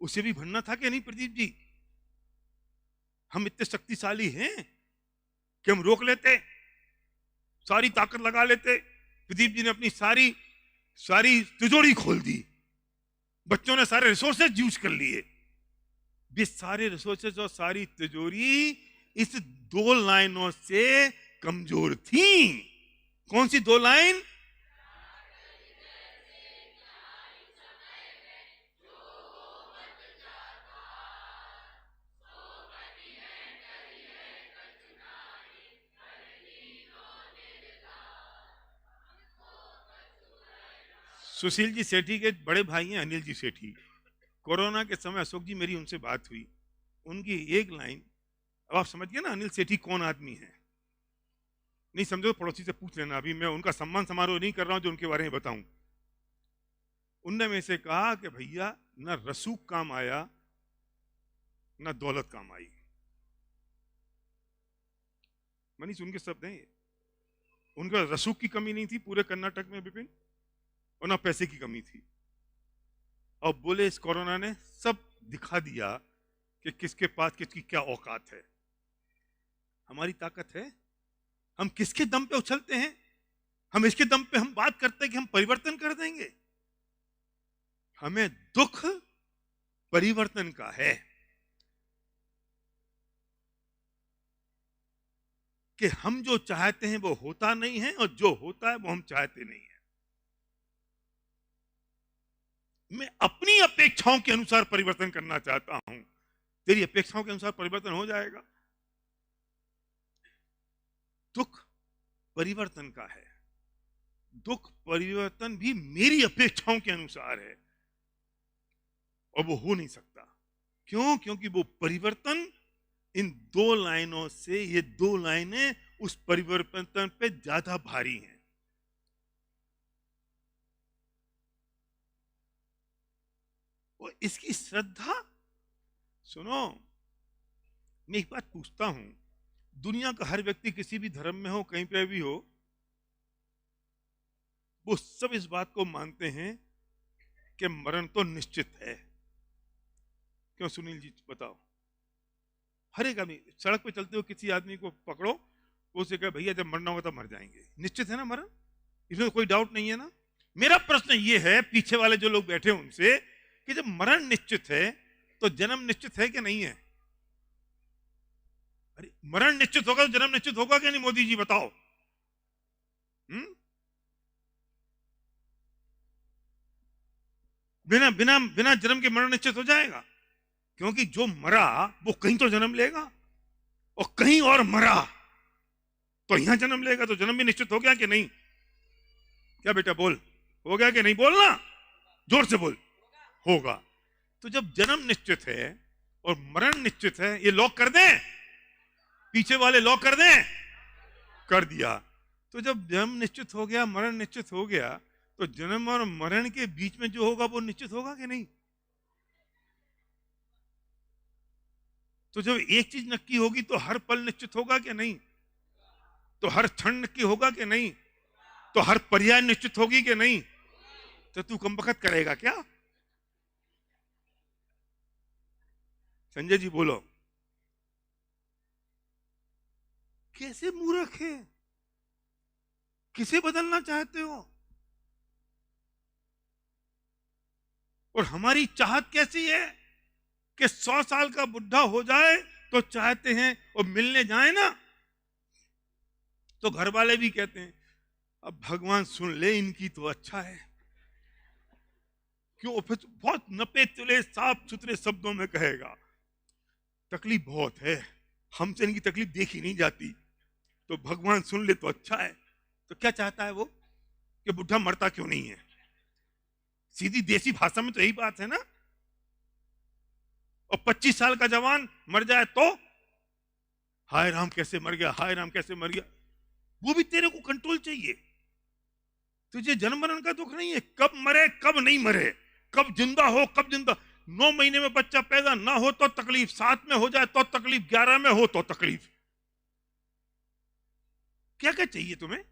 उसे भी भरना था कि नहीं प्रदीप जी? हम इतने शक्तिशाली हैं कि हम रोक लेते, सारी ताकत लगा लेते। प्रदीप जी ने अपनी सारी सारी तिजोरी खोल दी, बच्चों ने सारे रिसोर्सेज यूज कर लिए। ये सारे रिसोर्सेज और सारी तिजोरी इस 2 लाइनों से कमजोर थी। कौन सी 2 लाइन? सुशील जी सेठी के बड़े भाई हैं अनिल जी सेठी। कोरोना के समय अशोक जी मेरी उनसे बात हुई, उनकी एक लाइन, अब आप समझ गए ना अनिल सेठी कौन आदमी है। नहीं समझो तो पड़ोसी से पूछ लेना, अभी मैं उनका सम्मान समारोह नहीं कर रहा हूं जो उनके बारे में बताऊं। उनने में से कहा कि भैया ना रसूख काम आया ना दौलत काम आई। मनीष उनके शब्द हैं, उनका रसूख की कमी नहीं थी पूरे कर्नाटक में विपिन, और ना पैसे की कमी थी। और बोले इस कोरोना ने सब दिखा दिया कि किसके पास किसकी क्या औकात है। हमारी ताकत है हम किसके दम पे उछलते हैं? हम इसके दम पे हम बात करते हैं कि हम परिवर्तन कर देंगे। हमें दुख परिवर्तन का है कि हम जो चाहते हैं वो होता नहीं है, और जो होता है वो हम चाहते नहीं है। मैं अपनी अपेक्षाओं के अनुसार परिवर्तन करना चाहता हूं, तेरी अपेक्षाओं के अनुसार परिवर्तन हो जाएगा। दुख परिवर्तन का है, दुख परिवर्तन भी मेरी अपेक्षाओं के अनुसार है, और वो हो नहीं सकता। क्यों? क्योंकि वो परिवर्तन इन दो लाइनों से, ये दो लाइनें उस परिवर्तन पे ज्यादा भारी हैं। और इसकी श्रद्धा, सुनो, मैं एक बात पूछता हूं, दुनिया का हर व्यक्ति किसी भी धर्म में हो, कहीं पे भी हो, वो सब इस बात को मानते हैं कि मरण तो निश्चित है। क्यों सुनील जी बताओ? हर एक आदमी सड़क पे चलते हो, किसी आदमी को पकड़ो, वो उसे कहे भैया जब मरना होगा तब मर जाएंगे, निश्चित है ना मरण? इसमें तो कोई डाउट नहीं है ना। मेरा प्रश्न ये है पीछे वाले जो लोग बैठे हैं उनसे, कि जब मरण निश्चित है तो जन्म निश्चित है कि नहीं है? अरे मरण निश्चित होगा तो जन्म निश्चित होगा कि नहीं? मोदी जी बताओ। बिना बिना बिना जन्म के मरण निश्चित हो जाएगा? क्योंकि जो मरा वो कहीं तो जन्म लेगा, और कहीं और मरा तो यहां जन्म लेगा, तो जन्म भी निश्चित हो गया कि नहीं? क्या बेटा बोल, हो गया कि नहीं? बोलना, जोर से बोल। होगा। तो जब जन्म निश्चित है और मरण निश्चित है, ये लॉक कर दें, पीछे वाले लॉक कर दें, कर दिया। तो जब जन्म निश्चित हो गया, मरण निश्चित हो गया, तो जन्म और मरण के बीच में जो होगा वो निश्चित होगा कि नहीं? तो जब एक चीज नक्की होगी तो हर पल निश्चित होगा कि नहीं? तो हर क्षण नक्की होगा कि नहीं? तो हर पर्याय निश्चित होगी कि नहीं? तो तू कम बखत करेगा क्या? संजय जी बोलो, कैसे मूर्ख है? किसे बदलना चाहते हो? और हमारी चाहत कैसी है कि 100 साल का बुढ़ा हो जाए तो चाहते हैं, और मिलने जाए ना तो घर वाले भी कहते हैं अब भगवान सुन ले इनकी तो अच्छा है। क्यों? फिर बहुत नपे तुले साफ सुथरे शब्दों में कहेगा तकलीफ बहुत है, हमसे इनकी तकलीफ देखी नहीं जाती, तो भगवान सुन ले तो अच्छा है। तो क्या चाहता है वो कि बुढ़ा मरता क्यों नहीं है? सीधी देसी भाषा में तो यही बात है ना। और 25 साल का जवान मर जाए तो हाय राम कैसे मर गया, हाय राम कैसे मर गया। वो भी तेरे को कंट्रोल चाहिए। तुझे जन्म मरण का दुख नहीं है, कब मरे कब नहीं मरे, कब जिंदा हो कब जिंदा। 9 महीने में बच्चा पैदा ना हो तो तकलीफ, 7 में हो जाए तो तकलीफ, 11 में हो तो तकलीफ। क्या क्या चाहिए तुम्हें?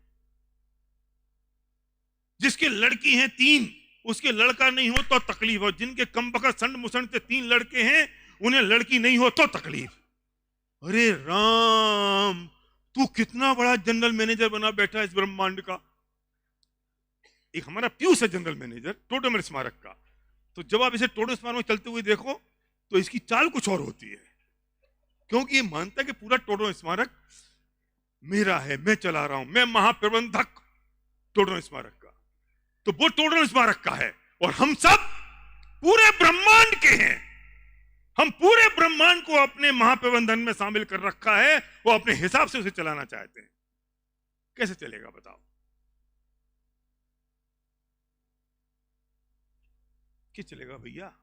जिसके लड़की हैं 3, उसके लड़का नहीं हो तो तकलीफ हो। जिनके कम बखत संड मुसंड से 3 लड़के हैं, उन्हें लड़की नहीं हो तो तकलीफ। अरे राम, तू कितना बड़ा जनरल मैनेजर बना बैठा इस ब्रह्मांड का। एक हमारा पीयूष है जनरल मैनेजर टोडरमल स्मारक का। तो जब आप इसे टोडरमल स्मारक में चलते हुए देखो तो इसकी चाल कुछ और होती है, क्योंकि ये मानता है कि पूरा टोडरमल स्मारक मेरा है, मैं चला रहा हूं, मैं महाप्रबंधक टोडरमल स्मारक का। तो वो टोडरमल स्मारक का है, और हम सब पूरे ब्रह्मांड के हैं। हम पूरे ब्रह्मांड को अपने महाप्रबंधन में शामिल कर रखा है, वो अपने हिसाब से उसे चलाना चाहते हैं। कैसे चलेगा बताओ? क्या चलेगा भैया?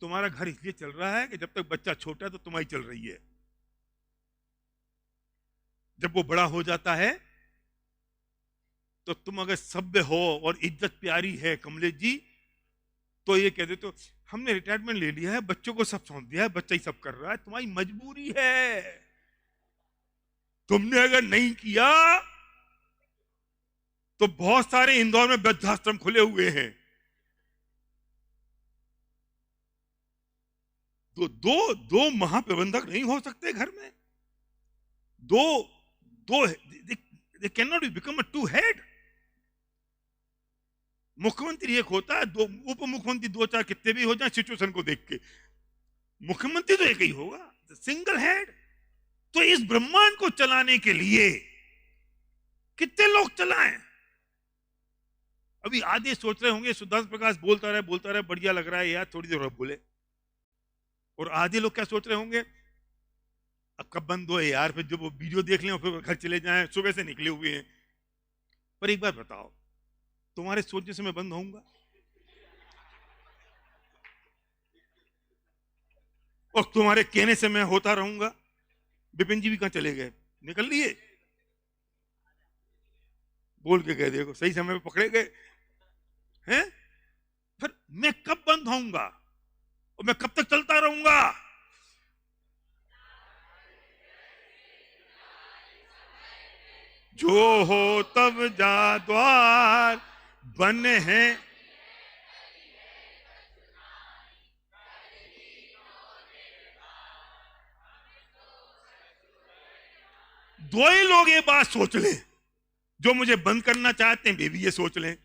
तुम्हारा घर इसलिए चल रहा है कि जब तक बच्चा छोटा है तो तुम्हारी चल रही है। जब वो बड़ा हो जाता है तो तुम अगर सभ्य हो और इज्जत प्यारी है कमलेश जी, तो ये कह देते हो हमने रिटायरमेंट ले लिया है, बच्चों को सब सौंप दिया है, बच्चा ही सब कर रहा है, तुम्हारी मजबूरी है। तुमने अगर नहीं किया तो बहुत सारे इंदौर में वृद्धाश्रम खुले हुए हैं। तो दो महाप्रबंधक नहीं हो सकते घर में? दो दो they can not become a two head. मुख्यमंत्री एक होता है, दो उप मुख्यमंत्री दो चार कितने भी हो जाए सिचुएशन को देख के, मुख्यमंत्री तो एक ही होगा, सिंगल हेड। तो इस ब्रह्मांड को चलाने के लिए कितने लोग चलाएं? अभी आधे सोच रहे होंगे सुधांशु प्रकाश बोलता रहे बढ़िया लग रहा है यार, थोड़ी देर और बोले। और आधे लोग क्या सोच रहे होंगे, अब कब बंद हो यार, फिर जब वो वीडियो देख लें फिर घर चले जाएं, सुबह से निकले हुए हैं। पर एक बात बताओ, तुम्हारे सोचने से मैं बंद होऊंगा? और तुम्हारे कहने से मैं होता रहूंगा? विपिन जी भी कहां चले गए, निकल लिए? बोल के गए, देखो सही समय पे पकड़े गए हैं। फिर मैं कब बंद होऊंगा और मैं कब तक चलता रहूंगा? जो हो तब जा द्वार बने हैं। दो ही लोग ये बात सोच लें, जो मुझे बंद करना चाहते हैं वे भी ये सोच लें,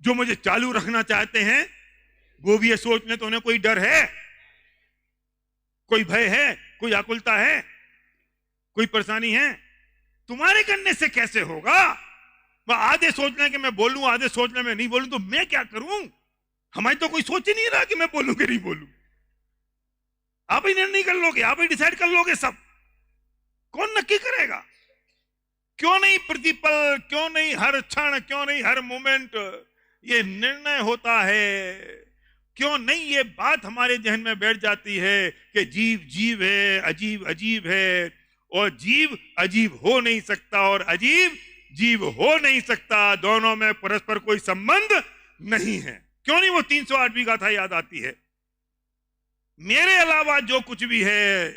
जो मुझे चालू रखना चाहते हैं वो भी ये सोच लें। तो उन्हें कोई डर है, कोई भय है, कोई आकुलता है, कोई परेशानी है? तुम्हारे करने से कैसे होगा? वह आधे सोच लें कि मैं बोलूं, आधे सोच लें मैं नहीं बोलूं, तो मैं क्या करूं? हमारी तो कोई सोच ही नहीं रहा कि मैं बोलूं कि नहीं बोलूं। आप ही निर्णय कर लोगे, आप ही डिसाइड कर लोगे सब। कौन नक्की करेगा? क्यों नहीं प्रतिपल, क्यों नहीं हर क्षण, क्यों नहीं हर मोमेंट ये निर्णय होता है? क्यों नहीं ये बात हमारे जहन में बैठ जाती है कि जीव जीव है, अजीब अजीब है, और जीव अजीब हो नहीं सकता और अजीब जीव हो नहीं सकता, दोनों में परस्पर कोई संबंध नहीं है। क्यों नहीं वो 308वीं गाथा याद आती है? मेरे अलावा जो कुछ भी है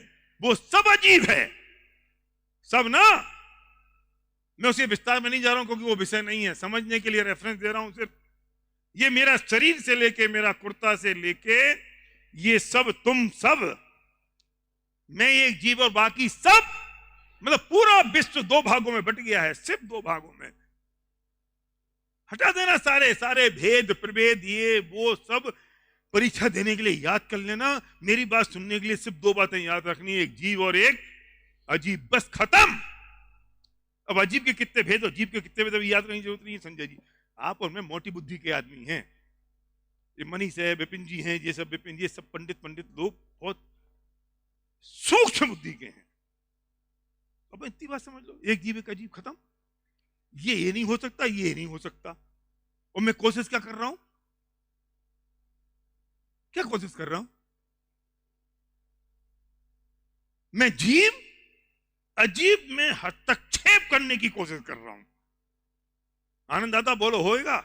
वो सब अजीब है, सब ना। मैं उसे विस्तार में नहीं जा रहा हूं क्योंकि वो विषय नहीं है, समझने के लिए रेफरेंस दे रहा हूं सिर्फ। ये मेरा शरीर से लेके, मेरा कुर्ता से लेके, ये सब तुम सब, मैं एक जीव और बाकी सब, मतलब पूरा विश्व दो भागों में बट गया है, सिर्फ दो भागों में। हटा देना सारे सारे भेद प्रभेद ये वो सब, परीक्षा देने के लिए याद कर लेना। मेरी बात सुनने के लिए सिर्फ दो बातें याद रखनी, एक जीव और एक अजीब, बस खत्म। अब अजीब के कितने भेद और जीव के कितने भेद याद करने की जरूरत नहीं है संजय जी। आप और मैं मोटी बुद्धि के आदमी हैं, ये मनीष है, विपिन जी हैं, ये सब विपिन, ये सब पंडित लोग बहुत सूक्ष्म बुद्धि के हैं। अब इतनी बात समझ लो, एक जीव एक अजीब, खत्म। ये नहीं हो सकता, ये नहीं हो सकता। और मैं कोशिश क्या कर रहा हूं, क्या कोशिश कर रहा हूं? मैं जीव अजीब में हस्तक्षेप करने की कोशिश कर रहा हूं। आनंद दादा बोलो, होएगा?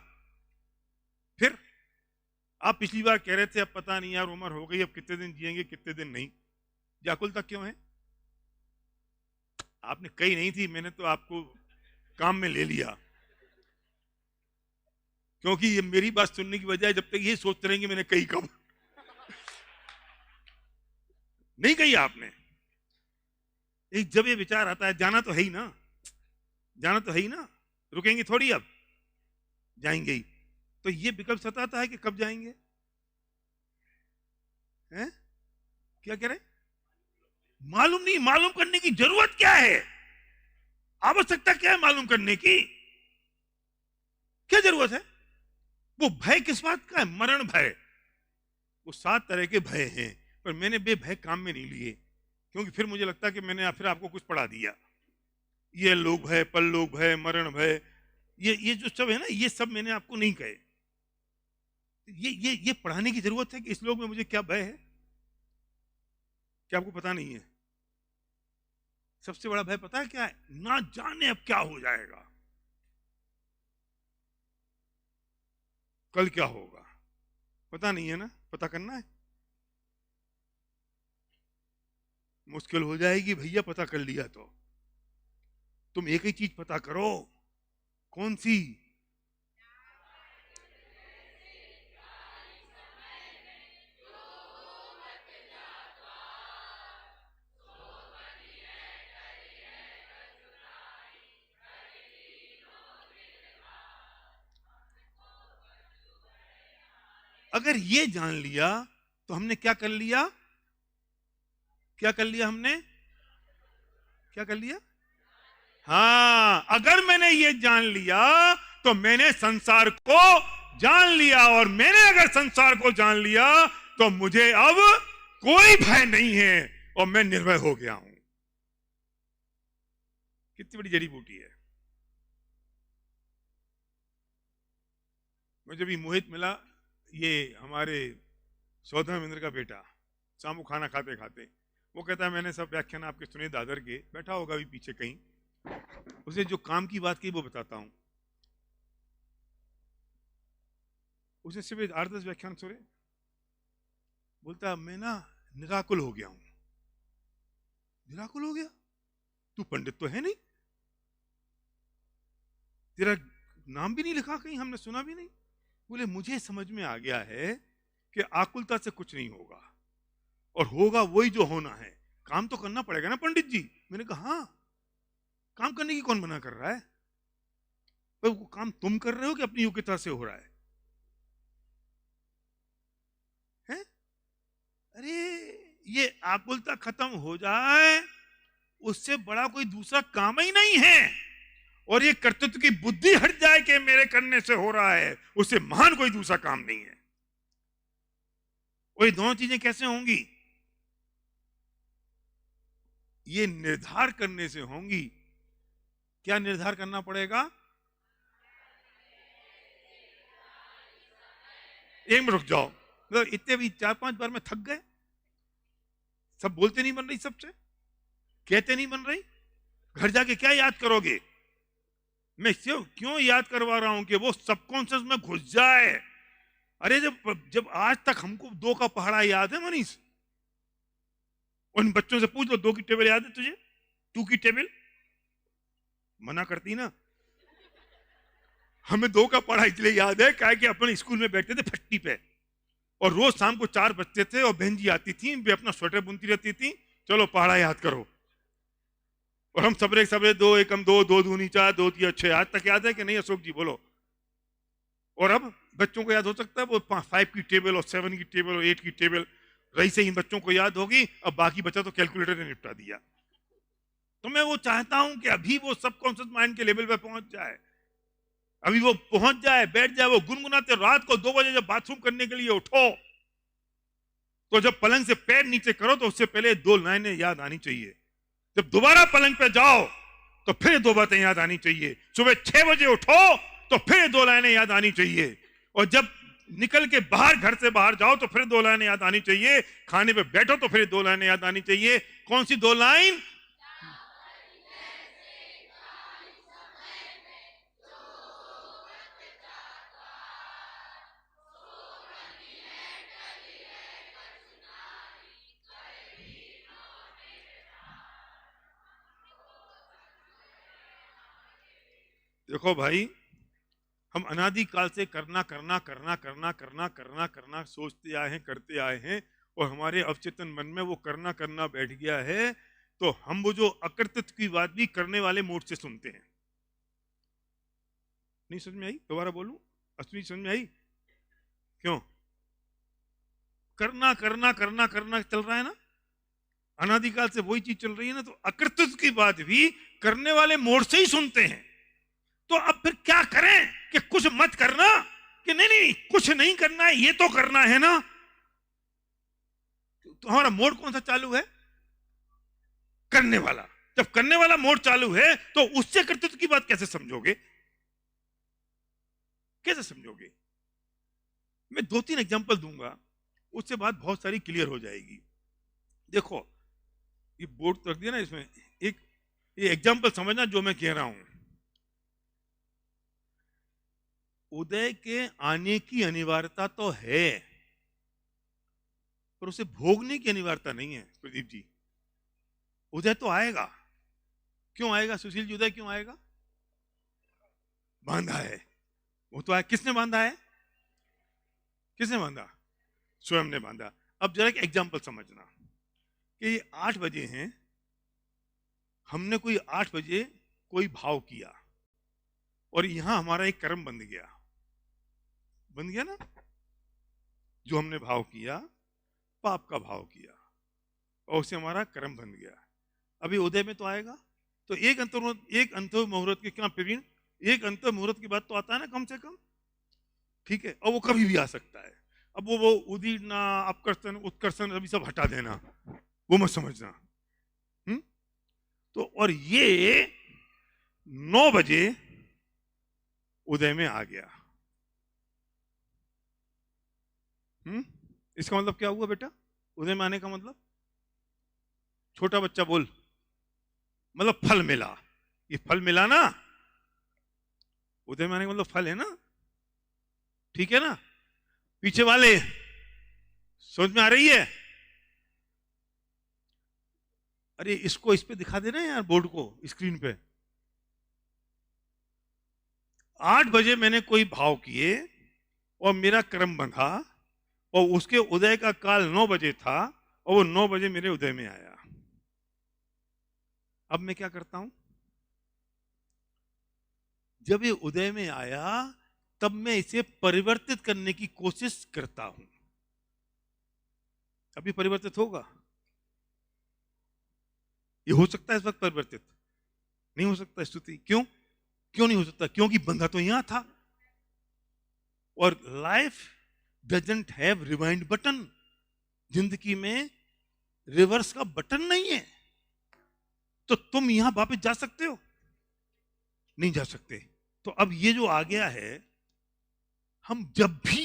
फिर आप पिछली बार कह रहे थे अब पता नहीं यार उम्र हो गई, अब कितने दिन जिएंगे कितने दिन नहीं। व्याकुल तक क्यों है? आपने कही नहीं थी, मैंने तो आपको काम में ले लिया, क्योंकि ये मेरी बात सुनने की बजाय जब तक ये सोचते रहेंगे मैंने कही कब। नहीं कही आपने। एक जब ये विचार आता है, जाना तो है ही ना, जाना तो है ही ना, रुकेंगे थोड़ी, अब जाएंगे ही। तो ये विकल्प सताता है कि कब जाएंगे, हैं? क्या कह रहे? मालूम नहीं। मालूम करने की जरूरत क्या है? आवश्यकता क्या है मालूम करने की? क्या जरूरत है? वो भय किस बात का है? मरण भय। वो 7 तरह के भय हैं, पर मैंने वे भय काम में नहीं लिए, क्योंकि फिर मुझे लगता है कि मैंने फिर आपको कुछ पढ़ा दिया। ये लोक भय, परलोक भय, मरण भय, ये जो सब है ना, ये सब मैंने आपको नहीं कहे। ये पढ़ाने की जरूरत है कि इस लोक में मुझे क्या भय है? क्या आपको पता नहीं है? सबसे बड़ा भय पता है क्या है? ना जाने अब क्या हो जाएगा, कल क्या होगा, पता नहीं है ना। पता करना है, मुश्किल हो जाएगी भैया पता कर लिया तो। तुम एक ही चीज पता करो। कौन सी? अगर ये जान लिया तो हमने क्या कर लिया? क्या कर लिया हमने? क्या कर लिया? हाँ, अगर मैंने ये जान लिया तो मैंने संसार को जान लिया, और मैंने अगर संसार को जान लिया तो मुझे अब कोई भय नहीं है और मैं निर्भय हो गया हूं। कितनी बड़ी जड़ी बूटी है। मुझे भी मोहित मिला, ये हमारे सौदा मिंद्र का बेटा, शाम को खाना खाते खाते वो कहता है मैंने सब व्याख्यान आपके सुने दादर के, बैठा होगा भी पीछे कहीं, उसे जो काम की बात की वो बताता हूं। उसे सिर्फ 8-10 व्याख्यान सुने, बोलता मैं ना निराकुल हो गया हूं। निराकुल हो गया? तू पंडित तो है नहीं, तेरा नाम भी नहीं लिखा कहीं, हमने सुना भी नहीं। बोले मुझे समझ में आ गया है कि आकुलता से कुछ नहीं होगा, और होगा वही जो होना है। काम तो करना पड़ेगा ना पंडित जी। मैंने कहा हाँ, काम करने की कौन मना कर रहा है? पर वो काम तुम कर रहे हो कि अपनी योग्यता से हो रहा है? हैं? अरे ये आकुलता खत्म हो जाए उससे बड़ा कोई दूसरा काम ही नहीं है, और ये कर्तृत्व की बुद्धि हट जाए कि मेरे करने से हो रहा है, उससे महान कोई दूसरा काम नहीं है। और ये दोनों चीजें कैसे होंगी? ये निर्धार करने से होंगी। क्या निर्धार करना पड़ेगा? एक मिनट रुक जाओ, मतलब इतने भी 4-5 बार में थक गए। सब बोलते नहीं बन रही, सबसे कहते नहीं बन रही, घर जाके क्या याद करोगे? मैं क्यों याद करवा रहा हूं कि वो सबकॉन्शियस में घुस जाए। अरे जब जब आज तक हमको 2 का पहाड़ा याद है मनीष, उन बच्चों से पूछ लो 2 की टेबल याद है तुझे? 2 की टेबल मना करती ना। हमें 2 का पढ़ा इसलिए याद है क्या कि अपन स्कूल में बैठते थे फट्टी पे, और रोज शाम को 4 बजते थे और बहन जी आती थी, वे अपना स्वेटर बुनती रहती थी, चलो पढ़ा याद करो, और हम सबरे सबरे 2 एकम 2, 2 दूनी 4, 2 तिया 6। आज तक याद है कि नहीं अशोक जी बोलो? और अब बच्चों को याद हो सकता है वो 5 की टेबल और 7 की टेबल और 8 की टेबल रही से इन बच्चों को याद होगी, अब बाकी बच्चा तो कैलकुलेटर ने निपटा दिया। तो मैं वो चाहता हूं कि अभी वो सबकॉन्शियस माइंड के लेवल पे पहुंच जाए, अभी वो पहुंच जाए, बैठ जाए, वो गुनगुनाते रात को 2 बजे जब बाथरूम करने के लिए उठो तो जब पलंग से पैर नीचे करो तो उससे पहले 2 लाइनें याद आनी चाहिए। जब दोबारा पलंग पे जाओ तो फिर 2 बातें याद आनी चाहिए। सुबह 6 बजे उठो तो फिर 2 लाइनें याद आनी चाहिए, और जब निकल के बाहर घर से बाहर जाओ तो फिर 2 लाइनें याद आनी चाहिए। खाने पे बैठो तो फिर 2 लाइनें याद आनी चाहिए। कौन सी 2 लाइन? देखो भाई, हम अनादि काल से करना करना करना करना करना करना करना सोचते आए हैं, करते आए हैं, और हमारे अवचेतन मन में वो करना करना बैठ गया है। तो हम वो जो अकृतत्व की बात भी करने वाले मोड से सुनते हैं। नहीं समझ में आई? दोबारा बोलूं, असली समझ में आई? क्यों? करना करना करना करना चल रहा है ना, अनादिकाल से वही चीज चल रही है ना, तो अकृतत्व की बात भी करने वाले मोड से ही सुनते हैं। तो अब फिर क्या करें कि कुछ मत करना, कि नहीं नहीं कुछ नहीं करना है, ये तो करना है ना। तो हमारा मोड कौन सा चालू है? करने वाला। जब करने वाला मोड चालू है तो उससे कर्तृत्व की बात कैसे समझोगे? कैसे समझोगे? मैं 2-3 एग्जांपल दूंगा, उससे बात बहुत सारी क्लियर हो जाएगी। देखो ये बोर्ड रख दिया ना, इसमें एक ये एग्जांपल समझना जो मैं कह रहा हूं। उदय के आने की अनिवार्यता तो है, पर उसे भोगने की अनिवार्यता नहीं है प्रदीप जी। उदय तो आएगा। क्यों आएगा सुशील जी? उदय क्यों आएगा? बांधा है, वो तो आया। किसने बांधा है? किसने बांधा? स्वयं ने बांधा। अब जरा एक एग्जांपल समझना कि 8 बजे हैं, हमने कोई 8 बजे कोई भाव किया, और यहां हमारा एक कर्म बन गया। बन गया ना? जो हमने भाव किया पाप का भाव किया और उससे हमारा कर्म बन गया। अभी उदय में तो आएगा, तो एक अंत मुहूर्त के क्या प्रवीण, एक अंत मुहूर्त की बात तो आता है ना कम से कम, ठीक है, और वो कभी भी आ सकता है। अब वो उदीरना अपकर्षण उत्कर्षण अभी सब हटा देना, वो मत समझना। तो और ये 9 बजे उदय में आ गया। इसका मतलब क्या हुआ बेटा, उदय में आने का मतलब? छोटा बच्चा बोल, मतलब फल मिला। ये फल मिला ना, उदय में आने का मतलब फल है ना, ठीक है ना? पीछे वाले समझ में आ रही है? अरे इसको इस पे दिखा देना यार, बोर्ड को, स्क्रीन पे। 8 बजे मैंने कोई भाव किए और मेरा कर्म बंधा और उसके उदय का काल 9 बजे था और वो 9 बजे मेरे उदय में आया। अब मैं क्या करता हूं, जब ये उदय में आया तब मैं इसे परिवर्तित करने की कोशिश करता हूं। अभी परिवर्तित होगा? ये हो सकता है इस वक्त परिवर्तित? नहीं हो सकता। स्तुति क्यों? क्यों नहीं हो सकता? क्योंकि बंधा तो यहां था। और life doesn't have rewind button. जिंदगी में रिवर्स का बटन नहीं है। तो तुम यहां वापस जा सकते हो? नहीं जा सकते। तो अब ये जो आ गया है, हम जब भी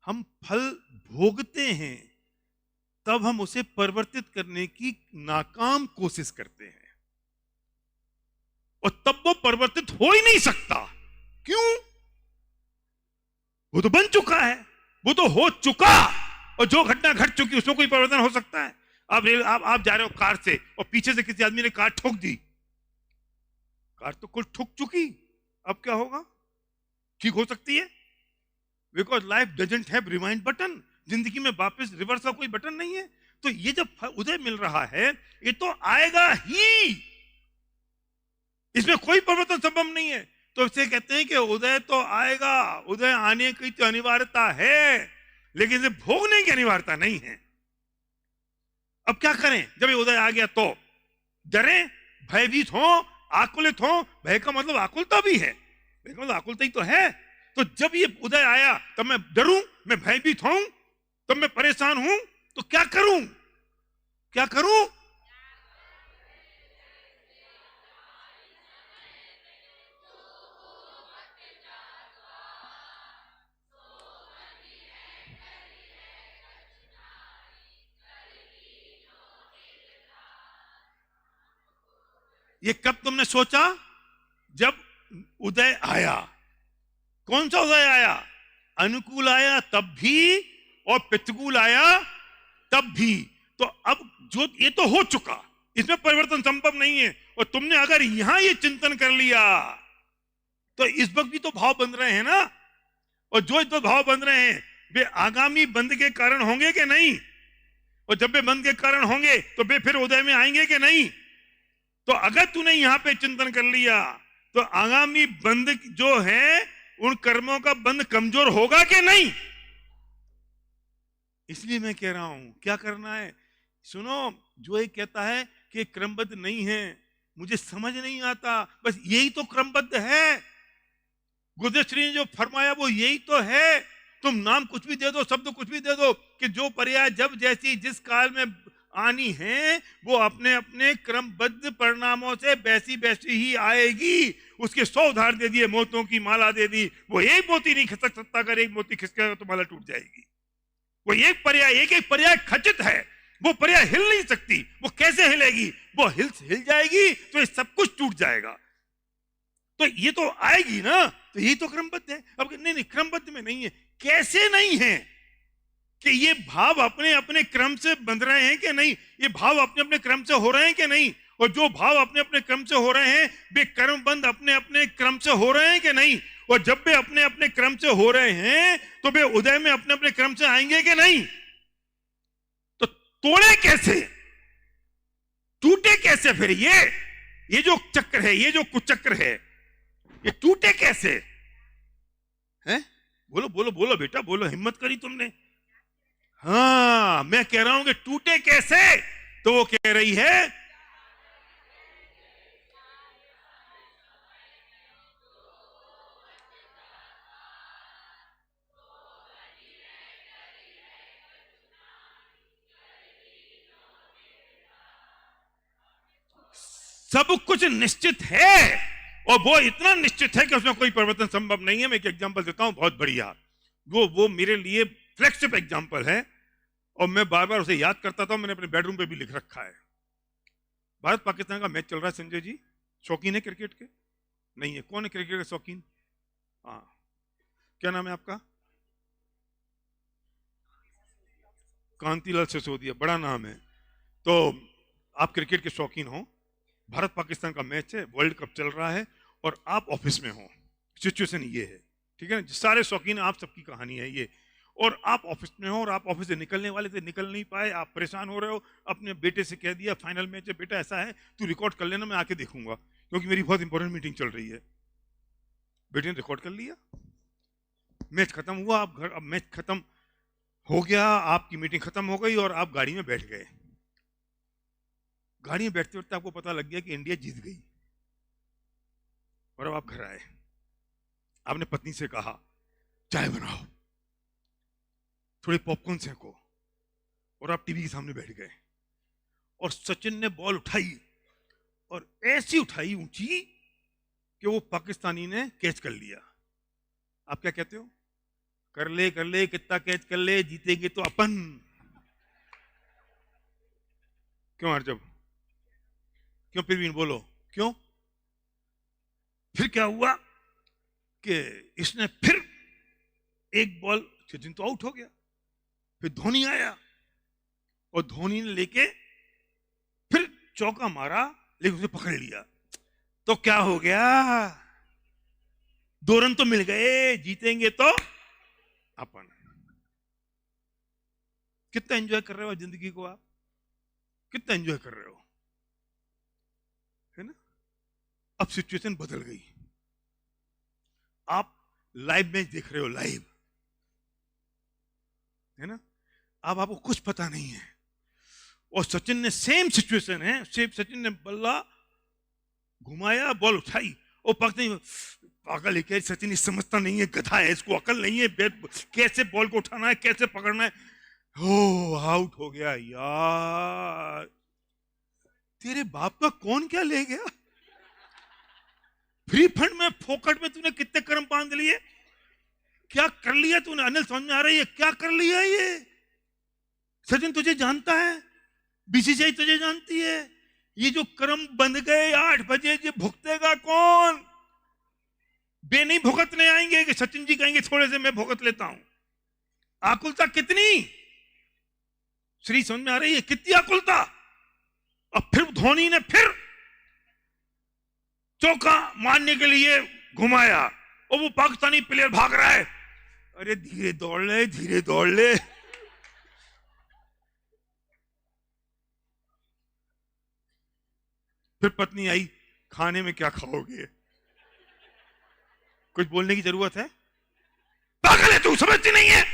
हम फल भोगते हैं तब हम उसे परिवर्तित करने की नाकाम कोशिश करते हैं और तब वो परिवर्तित हो ही नहीं सकता। क्यों? वो तो बन चुका है, वो तो हो चुका, और जो घटना घट चुकी उसमें कोई परिवर्तन हो सकता है? आप जा रहे हो कार से और पीछे से किसी आदमी ने कार ठोक दी, कार तो कुल ठुक चुकी, अब क्या होगा? ठीक हो सकती है? Because life doesn't have rewind button. जिंदगी में वापस रिवर्स का कोई बटन नहीं है। तो ये जब उदय मिल रहा है, ये तो आएगा ही, इसमें कोई परिवर्तन संभव नहीं है। तो इसे कहते हैं कि उदय तो आएगा, उदय आने की तो अनिवार्यता है, लेकिन इसे भोगने की अनिवार्यता नहीं है। अब क्या करें जब ये उदय आ गया? तो डरें, भयभीत हो, आकुलित हो। भय का मतलब आकुलता भी है, भय का मतलब आकुलता ही तो है। तो जब ये उदय आया तब मैं डरूं, मैं भयभीत हूं, तब मैं परेशान हूं, तो क्या करूं? क्या करूं? ये कब तुमने सोचा? जब उदय आया। कौन सा उदय आया? अनुकूल आया तब भी और प्रतिकूल आया तब भी। तो अब जो ये तो हो चुका, इसमें परिवर्तन संभव नहीं है। और तुमने अगर यहां ये चिंतन कर लिया तो इस वक्त भी तो भाव बन रहे हैं ना, और जो इस वक्त भाव बन रहे हैं वे आगामी बंद के कारण होंगे कि नहीं? और जब वे बंद के कारण होंगे तो वे फिर उदय में आएंगे कि नहीं? तो अगर तूने यहां पे चिंतन कर लिया तो आगामी बंद जो है उन कर्मों का बंद कमजोर होगा कि नहीं? इसलिए मैं कह रहा हूं क्या करना है। सुनो, जो ये कहता है कि क्रमबद्ध नहीं है, मुझे समझ नहीं आता, बस यही तो क्रमबद्ध है। गुरुदेव श्री ने जो फरमाया वो यही तो है। तुम नाम कुछ भी दे दो, शब्द कुछ भी दे दो, कि जो पर्याय जब जैसी जिस काल में आनी है वो अपने अपने क्रमबद्ध परिणामों से वैसी वैसी ही आएगी। उसके 100 उदाहरण दे दिए, मोतियों की माला दे दी, वो एक मोती नहीं खिसक सकता। अगर एक मोती खिसकेगा तो माला टूट जाएगी। वो एक एक पर्याय खचित है, वो पर्याय हिल नहीं सकती। वो कैसे हिलेगी? वो हिल जाएगी तो ये सब कुछ टूट जाएगा। तो ये तो आएगी ना, तो यही तो क्रमबद्ध है। अब नहीं, क्रमबद्ध में नहीं है। कैसे नहीं है? कि ये भाव अपने अपने क्रम से बंध रहे हैं कि नहीं? ये भाव अपने अपने क्रम से हो रहे हैं कि नहीं? और जो भाव अपने अपने क्रम से हो रहे हैं वे कर्मबंध अपने अपने क्रम से हो रहे हैं कि नहीं? और जब वे अपने अपने क्रम से हो रहे हैं तो वे उदय में अपने अपने क्रम से आएंगे कि नहीं? तो तोड़े कैसे, टूटे कैसे? फिर ये जो चक्र है, ये जो कुचक्र है, ये टूटे कैसे है? बोलो बोलो बोलो बेटा बोलो, हिम्मत करी तुमने। हाँ, मैं कह रहा हूं कि टूटे कैसे, तो वो कह रही है सब कुछ निश्चित है, और वो इतना निश्चित है कि उसमें कोई परिवर्तन संभव नहीं है। मैं एक एग्जांपल देता हूं, बहुत बढ़िया, वो मेरे लिए फ्लैगशिप एग्जांपल है, और मैं बार बार उसे याद करता था। मैंने अपने बेडरूम पे भी लिख रखा है। भारत पाकिस्तान का मैच चल रहा है। संजय जी शौकीन है क्रिकेट के? नहीं है। कौन है क्रिकेट के शौकीन? हाँ, क्या नाम है आपका? कांतिलाल सिसोदिया, बड़ा नाम है। तो आप क्रिकेट के शौकीन हो, भारत पाकिस्तान का मैच है, वर्ल्ड कप चल रहा है, और आप ऑफिस में हो। सिचुएशन ये है, ठीक है ना? सारे शौकीन, आप सबकी कहानी है ये। और आप ऑफिस में हो, और आप ऑफिस से निकलने वाले थे, निकल नहीं पाए, आप परेशान हो रहे हो। अपने बेटे से कह दिया फाइनल मैच है बेटा, ऐसा है तू रिकॉर्ड कर लेना, मैं आके देखूंगा, क्योंकि मेरी बहुत इंपॉर्टेंट मीटिंग चल रही है। बेटे ने रिकॉर्ड कर लिया, मैच खत्म हुआ। आप घर, अब मैच खत्म हो गया, आपकी मीटिंग खत्म हो गई, और आप गाड़ी में बैठ गए। गाड़ी में बैठते बैठते आपको पता लग गया कि इंडिया जीत गई, और अब आप घर आए। आपने पत्नी से कहा चाय बनाओ, थोड़े पॉपकॉर्न सेको, और आप टीवी के सामने बैठ गए। और सचिन ने बॉल उठाई, और ऐसी उठाई ऊंची कि वो पाकिस्तानी ने कैच कर लिया। आप क्या कहते हो? कर ले, कितना कैच कर ले, जीतेंगे तो अपन। क्यों हरजब? क्यों परवीन बोलो, क्यों? फिर क्या हुआ कि इसने फिर एक बॉल, सचिन तो आउट हो गया, फिर धोनी आया, और धोनी ने लेके फिर चौका मारा, लेकिन उसे पकड़ लिया। तो क्या हो गया? 2 रन तो मिल गए, जीतेंगे तो अपन। कितना एंजॉय कर रहे हो जिंदगी को आप? कितना एंजॉय कर रहे हो, है ना? अब सिचुएशन बदल गई। आप लाइव मैच देख रहे हो, लाइव, है ना? अब आपको कुछ पता नहीं है, और सचिन ने, सेम सिचुएशन है, सेम, सचिन ने बल्ला घुमाया, बॉल उठाई, और पाकिस्तान पागल है क्या सचिन, इस समझता नहीं है, गधा है, इसको अकल नहीं है, कैसे बॉल को उठाना है, कैसे पकड़ना है। हो, आउट हो गया। यार तेरे बाप का कौन क्या ले गया? फ्री फंड में, फोकट में तूने कितने कर्म बांध लिए, क्या कर लिया तूने? अनिल, समझ में आ रही है क्या कर लिया ये? सचिन तुझे जानता है, बीसीसीआई तुझे जानती है। ये जो कर्म बंध गए 8 बजे, ये भुगतेगा कौन? बे नहीं भुगतने आएंगे कि सचिन जी कहेंगे थोड़े से मैं भुगत लेता हूं। आकुलता कितनी, श्री, समझ में आ रही है कितनी आकुलता? अब फिर धोनी ने फिर चौका मारने के लिए घुमाया, और वो पाकिस्तानी प्लेयर भाग रहा है। अरे धीरे दौड़ ले, धीरे दौड़ ले। फिर पत्नी आई, खाने में क्या खाओगे? कुछ बोलने की जरूरत है? पागल है तू, समझती नहीं है?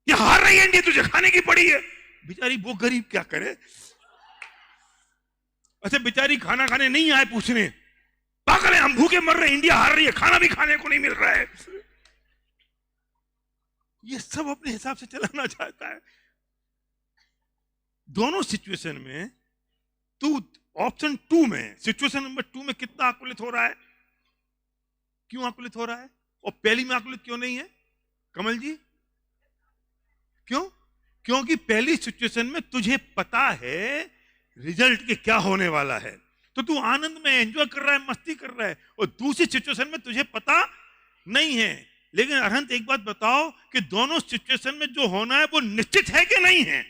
ये हार रही है इंडिया, तुझे खाने की पड़ी है। बेचारी वो गरीब क्या करे? अच्छा, बेचारी खाना खाने नहीं आए पूछने, पागल है हम भूखे मर रहे हैं, इंडिया हार रही है, खाना भी खाने को नहीं मिल रहा है। ये सब अपने हिसाब से चलाना चाहता है। दोनों सिचुएशन में तू, ऑप्शन 2 में, सिचुएशन नंबर 2 में कितना आकुलित हो रहा है? क्यों आकुलित हो रहा है? और पहली में आकुलित क्यों नहीं है कमल जी? क्यों? क्योंकि पहली सिचुएशन में तुझे पता है रिजल्ट के क्या होने वाला है, तो तू आनंद में एंजॉय कर रहा है, मस्ती कर रहा है। और दूसरी सिचुएशन में तुझे पता नहीं है। लेकिन अरहंत, एक बात बताओ कि दोनों सिचुएशन में जो होना है वो निश्चित है कि नहीं है?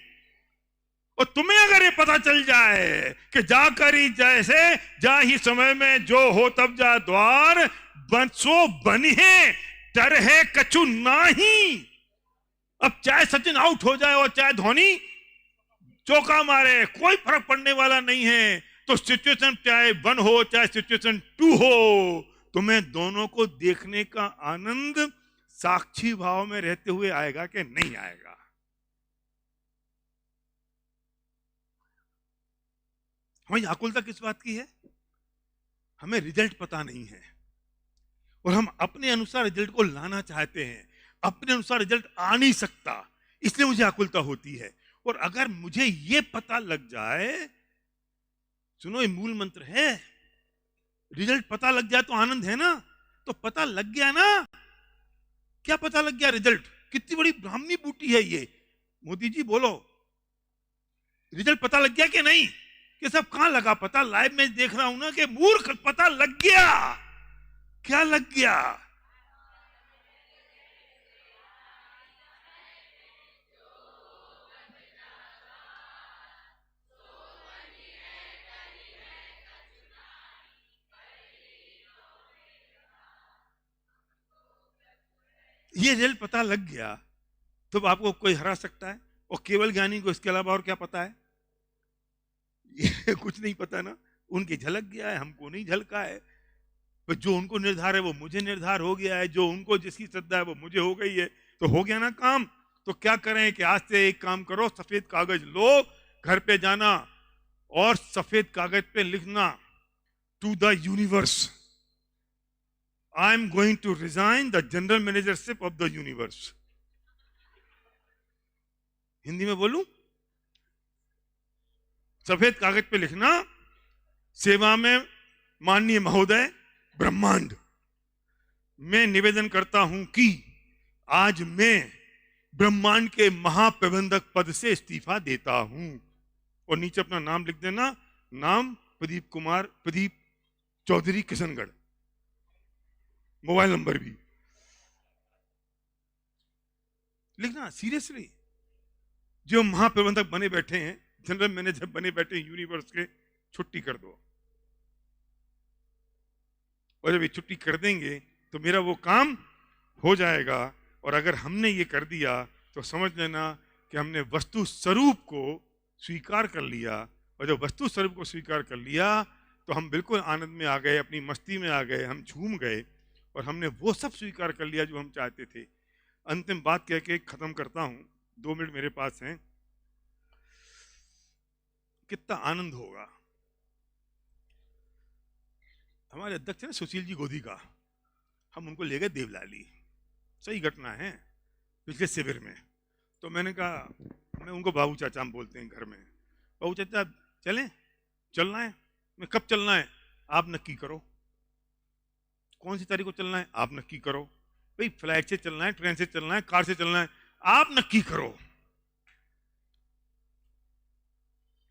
और तुम्हें अगर ये पता चल जाए कि जाकर ही जैसे जा ही समय में जो हो तब जा द्वार, बंसो बनिहे डर है कछु नाही। अब चाहे सचिन आउट हो जाए और चाहे धोनी चौका मारे, कोई फर्क पड़ने वाला नहीं है। तो सिचुएशन चाहे 1 हो चाहे सिचुएशन 2 हो, तुम्हें दोनों को देखने का आनंद साक्षी भाव में रहते हुए आएगा कि नहीं आएगा? हमें आकुलता किस बात की है? हमें रिजल्ट पता नहीं है और हम अपने अनुसार रिजल्ट को लाना चाहते हैं। अपने अनुसार रिजल्ट आ नहीं सकता, इसलिए मुझे आकुलता होती है। और अगर मुझे ये पता लग जाए, सुनो ये मूल मंत्र है, रिजल्ट पता लग जाए तो आनंद है ना। तो पता लग गया ना, क्या पता लग गया? रिजल्ट। कितनी बड़ी ब्राह्मी बूटी है ये। मोदी जी बोलो, रिजल्ट पता लग गया कि नहीं? कि सब कहां लगा पता? लाइव में देख रहा हूं ना कि मूर्ख, पता लग गया। क्या लग गया? ये रिजल्ट पता लग गया तो आपको कोई हरा सकता है? और केवल ज्ञानी को इसके अलावा और क्या पता है? ये कुछ नहीं पता ना। उनकी झलक गया है, हमको नहीं झलका है। तो जो उनको निर्धार है वो मुझे निर्धार हो गया है, जो उनको जिसकी श्रद्धा है वो मुझे हो गई है। तो हो गया ना काम। तो क्या करें कि आज से एक काम करो, सफेद कागज लो, घर पे जाना और सफेद कागज पे लिखना, to the universe, I am going to resign the general managership of the universe. Hindi में बोलूं? सफेद कागज पे लिखना, सेवा में माननीय महोदय ब्रह्मांड, मैं निवेदन करता हूं कि आज मैं ब्रह्मांड के महाप्रबंधक पद से इस्तीफा देता हूं। और नीचे अपना नाम लिख देना, नाम प्रदीप चौधरी किशनगढ़, मोबाइल नंबर भी लिखना। सीरियसली, जो महाप्रबंधक बने बैठे हैं, जनरल मैनेजर बने बैठे हैं यूनिवर्स के, छुट्टी कर दो। और जब ये छुट्टी कर देंगे तो मेरा वो काम हो जाएगा। और अगर हमने ये कर दिया तो समझ लेना कि हमने वस्तु स्वरूप को स्वीकार कर लिया। और जब वस्तु स्वरूप को स्वीकार कर लिया तो हम बिल्कुल आनंद में आ गए, अपनी मस्ती में आ गए, हम झूम गए और हमने वो सब स्वीकार कर लिया जो हम चाहते थे। अंतिम बात कह के खत्म करता हूं, 2 मिनट मेरे पास हैं। कितना आनंद होगा। हमारे अध्यक्ष ने सुशील जी गोदी का, हम उनको ले गए देवलाली। सही घटना है, पिछले शिविर में। तो मैंने कहा, मैं उनको बाबू चाचा हम बोलते हैं घर में, बाबू चाचा चलें? चलना है। मैं कब चलना है? आप नक्की करो। कौन सी तारीख को चलना है? आप नक्की करो। भाई फ्लाइट से चलना है, ट्रेन से चलना है, कार से चलना है, आप नक्की करो।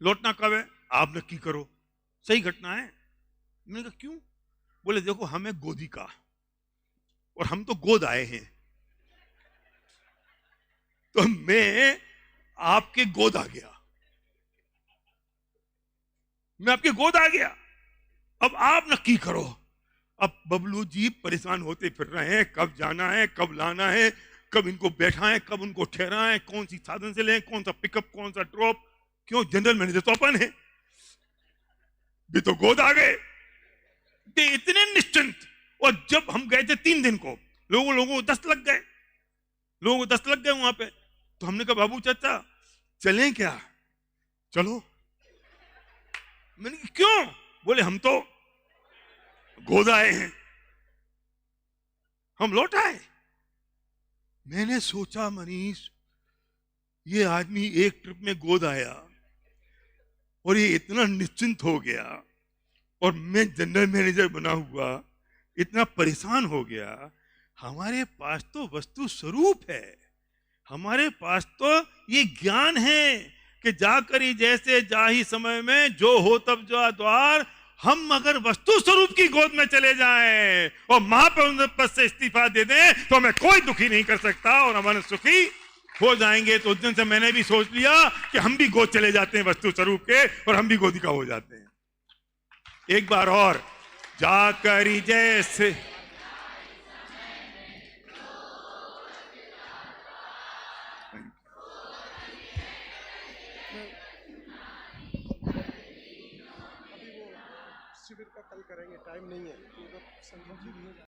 लौटना कब है? आप नक्की करो। सही घटना है। मैंने कहा क्यों? बोले देखो हमें गोदी का, और हम तो गोद आए हैं, तो मैं आपके गोद आ गया, मैं आपके गोद आ गया। अब आप नक्की करो। अब बबलू जी परेशान होते फिर रहे हैं, कब जाना है, कब लाना है, कब इनको बैठाएं, कब उनको ठहराएं, कौन सी साधन से लें, कौन सा पिकअप, कौन सा ड्रॉप। क्यों? जनरल मैनेजर तो अपन है, भी तो गोद आ गए, इतने निश्चिंत। और जब हम गए थे 3 दिन को, लोगों को 10 लग गए, लोगों को 10 लग गए वहां पे। तो हमने कहा बाबू चाचा चलें क्या? चलो। मैंने कहा क्यों? बोले हम तो गोद आए हैं, हम लौट आए। मैंने सोचा मनीष, ये आदमी एक ट्रिप में गोद आया और ये इतना निश्चिंत हो गया, और मैं जनरल मैनेजर बना हुआ इतना परेशान हो गया। हमारे पास तो वस्तु स्वरूप है, हमारे पास तो ये ज्ञान है कि जाकर ही जैसे जाही समय में जो हो तब जा द्वार। हम अगर वस्तु स्वरूप की गोद में चले जाएं और महाप्रबंधक पद से इस्तीफा दे दें तो हमें कोई दुखी नहीं कर सकता और हमारे सुखी हो जाएंगे। तो उस दिन से मैंने भी सोच लिया कि हम भी गोद चले जाते हैं वस्तु स्वरूप के, और हम भी गोदी का हो जाते हैं। एक बार और, जाकर ही जैसे
शिविर का कल करेंगे, टाइम नहीं है तो उधर संगीत जी भी है।